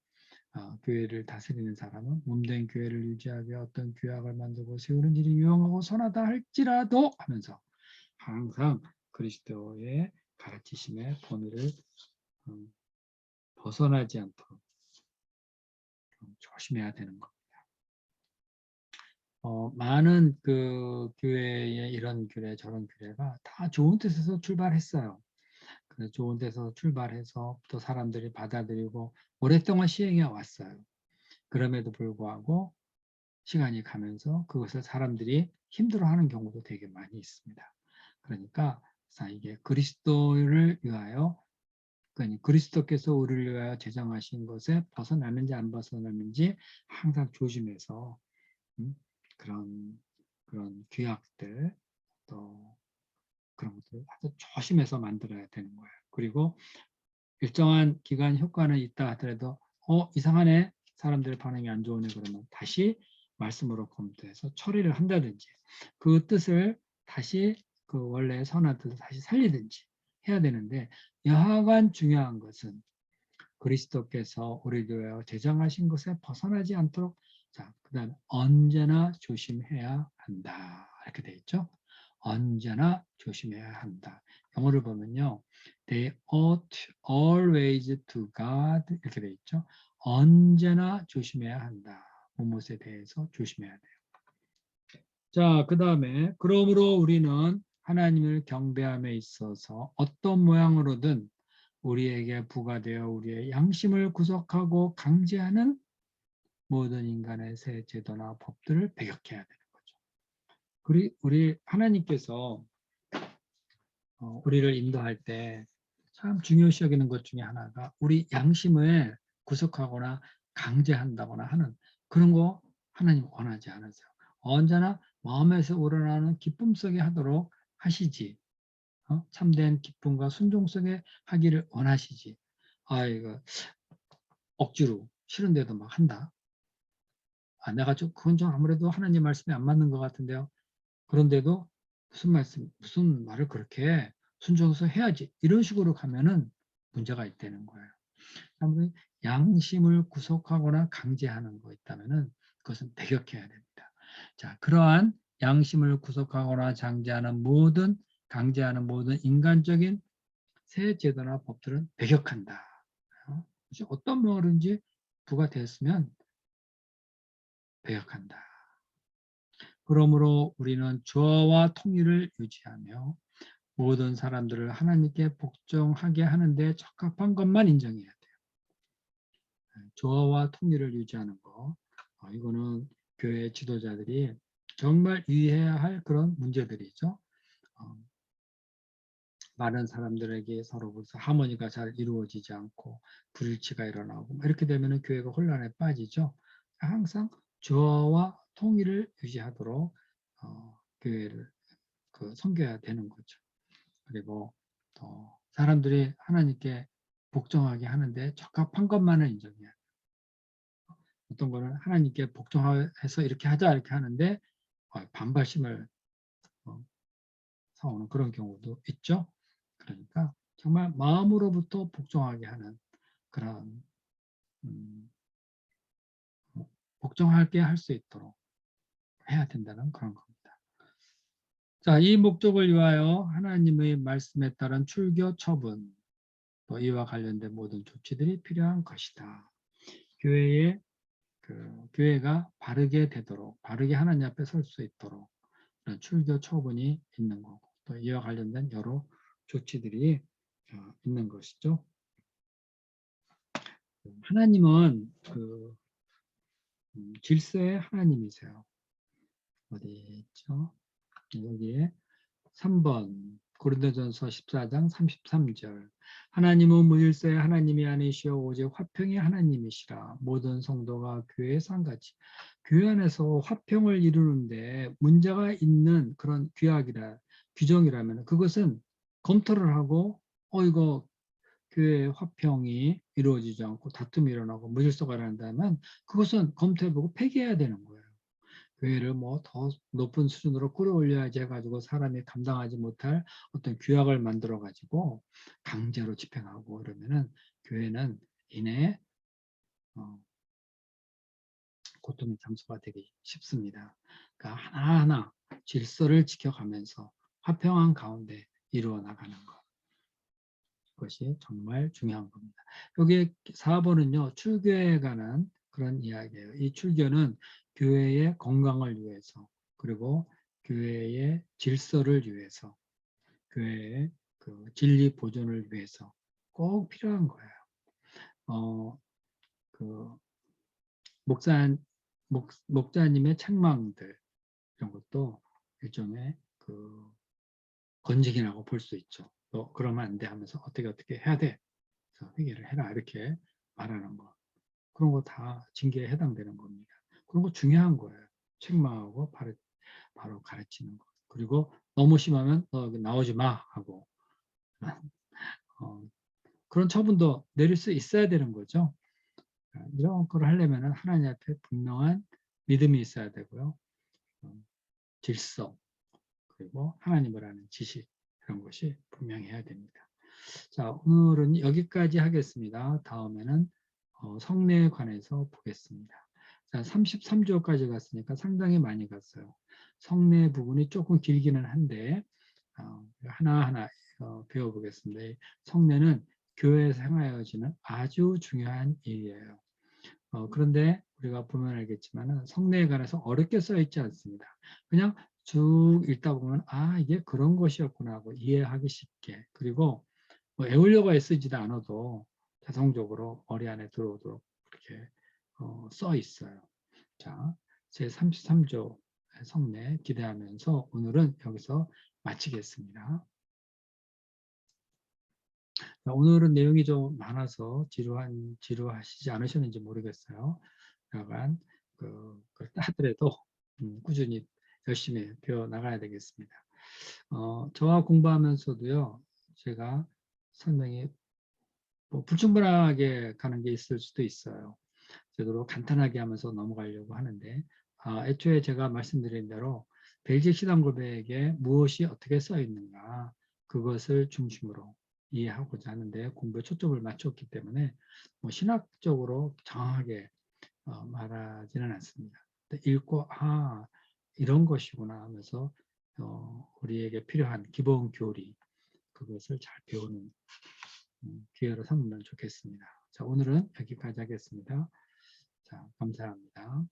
교회를 다스리는 사람은 몸된 교회를 유지하기 어떤 규약을 만들고 세우는 일이 유용하고 선하다 할지라도 하면서 항상 그리스도의 가르치심의 본의를 벗어나지 않도록 조심해야 되는 겁니다. 많은 그 교회의 이런 규례 저런 규례가 다 좋은 뜻에서 출발했어요. 그래서 좋은 데서 출발해서 또 사람들이 받아들이고 오랫동안 시행해 왔어요. 그럼에도 불구하고 시간이 가면서 그것을 사람들이 힘들어하는 경우도 되게 많이 있습니다. 그러니까 이게 그리스도를 위하여 그리스도께서 우리를 위하여 제정하신 것에 벗어나는지 안 벗어나는지 항상 조심해서 그런 규약들 또 그런 것들 아주 조심해서 만들어야 되는 거예요. 그리고 일정한 기간 효과는 있다 하더라도 이상하네 사람들의 반응이 안 좋으네 그러면 다시 말씀으로 검토해서 처리를 한다든지 그 뜻을 다시 그 원래 선한 뜻을 다시 살리든지 해야 되는데 여하간 중요한 것은 그리스도께서 우리를 위하여 제정하신 것에 벗어나지 않도록 자, 그다음 언제나 조심해야 한다. 이렇게 돼 있죠. 언제나 조심해야 한다. 영어를 보면요. They ought always to guard 이렇게 돼 있죠. 언제나 조심해야 한다. 무엇에 대해서 조심해야 돼요. 자, 그다음에 그러므로 우리는 하나님을 경배함에 있어서 어떤 모양으로든 우리에게 부과되어 우리의 양심을 구속하고 강제하는 모든 인간의 새 제도나 법들을 배격해야 되는 거죠. 우리 하나님께서 우리를 인도할 때 참 중요시 여기는 것 중에 하나가 우리 양심을 구속하거나 강제한다거나 하는 그런 거 하나님 원하지 않으세요. 언제나 마음에서 우러나는 기쁨 속에 하도록 하시지. 참된 기쁨과 순종 속에 하기를 원하시지. 이거 억지로 싫은데도 막 한다. 내가 그건 좀 아무래도 하나님 말씀이 안 맞는 것 같은데요. 그런데도 무슨 말을 그렇게 순종해서 해야지. 이런 식으로 가면은 문제가 있다는 거예요. 아무리 양심을 구속하거나 강제하는 거 있다면은 그것은 배격해야 됩니다. 자, 그러한 양심을 구속하거나 강제하는 모든 인간적인 새 제도나 법들은 배격한다. 어떤 뭐든지 부과되었으면 배역한다. 그러므로 우리는 주어와 통일을 유지하며 모든 사람들을 하나님께 복종하게 하는데 적합한 것만 인정해야 돼요. 주어와 통일을 유지하는 거. 이거는 교회 지도자들이 정말 유의해야 할 그런 문제들이죠. 많은 사람들에게 서로서 하모니가 잘 이루어지지 않고 불일치가 일어나고 이렇게 되면 교회가 혼란에 빠지죠. 항상 주어와 통일을 유지하도록 교회를 섬겨야 되는 거죠. 그리고 또 사람들이 하나님께 복종하게 하는데 적합한 것만을 인정해야 돼요. 어떤 거는 하나님께 복종해서 이렇게 하자 이렇게 하는데 반발심을 사오는 그런 경우도 있죠. 그러니까 정말 마음으로부터 복종하게 하는 그런 복종하게 할 수 있도록 해야 된다는 그런 겁니다. 자, 이 목적을 위하여 하나님의 말씀에 따른 출교 처분, 또 이와 관련된 모든 조치들이 필요한 것이다. 교회가 바르게 되도록, 바르게 하나님 앞에 설 수 있도록 그런 출교 처분이 있는 거고, 또 이와 관련된 여러 조치들이 있는 것이죠. 하나님은 질서의 하나님이세요. 어디 있죠? 여기에 3번 고린도전서 14장 33절 하나님은 무질서의 하나님이 아니시오 오직 화평의 하나님이시라. 모든 성도가 교회에 상같이 교회 안에서 화평을 이루는데 문제가 있는 그런 규정이라면 그것은 검토를 하고 이거 교회의 화평이 이루어지지 않고 다툼이 일어나고 무질서가 일어난다면 그것은 검토해보고 폐기해야 되는 거예요. 교회를 뭐 더 높은 수준으로 끌어올려야지 해가지고 사람이 감당하지 못할 어떤 규약을 만들어 가지고 강제로 집행하고 이러면은 교회는 이내 고통의 장소가 되기 쉽습니다. 그러니까 하나하나 질서를 지켜가면서 화평한 가운데 이루어 나가는 것. 것이 정말 중요한 겁니다. 여기 4번은요. 출교에 관한 그런 이야기예요. 이 출교는 교회의 건강을 위해서 그리고 교회의 질서를 위해서 교회의 진리 보존을 위해서 꼭 필요한 거예요. 그 목자님의 책망들 이런 것도 일종의 건징이라고 볼 수 있죠. 너 그러면 안 돼 하면서 어떻게 해야 돼. 그래서 회개를 해라 이렇게 말하는 거. 그런 거 다 징계에 해당되는 겁니다. 그런 거 중요한 거예요. 책망하고 바로 가르치는 거. 그리고 너무 심하면 너 나오지 마 하고 그런 처분도 내릴 수 있어야 되는 거죠. 이런 걸 하려면 하나님 앞에 분명한 믿음이 있어야 되고요. 질서 그리고 하나님을 아는 지식 그런 것이 분명해야 됩니다. 자, 오늘은 여기까지 하겠습니다. 다음에는 성례에 관해서 보겠습니다. 자, 33조까지 갔으니까 상당히 많이 갔어요. 성례 부분이 조금 길기는 한데 하나하나 배워보겠습니다. 성례는 교회에서 행하여지는 아주 중요한 일이에요. 그런데 우리가 보면 알겠지만 성례에 관해서 어렵게 써 있지 않습니다. 그냥 쭉 읽다 보면 이게 그런 것이었구나 하고 이해하기 쉽게 그리고 뭐 애우려고 애쓰지도 않아도 자동적으로 머리 안에 들어오도록 이렇게 써 있어요. 자, 제 33조 성례 기대하면서 오늘은 여기서 마치겠습니다. 자, 오늘은 내용이 좀 많아서 지루하시지 않으셨는지 모르겠어요. 약간 그렇다 하더라도 꾸준히 열심히 배워 나가야 되겠습니다. 저와 공부하면서도요, 제가 설명이 불충분하게 가는 게 있을 수도 있어요. 저도 간단하게 하면서 넘어가려고 하는데 애초에 제가 말씀드린 대로 벨직 신앙 고백에 무엇이 어떻게 써 있는가 그것을 중심으로 이해하고자 하는데 공부에 초점을 맞췄기 때문에 뭐 신학적으로 정확하게 말하지는 않습니다. 읽고 이런 것이구나 하면서 우리에게 필요한 기본 교리 그것을 잘 배우는 기회로 삼으면 좋겠습니다. 자, 오늘은 여기까지 하겠습니다. 자, 감사합니다.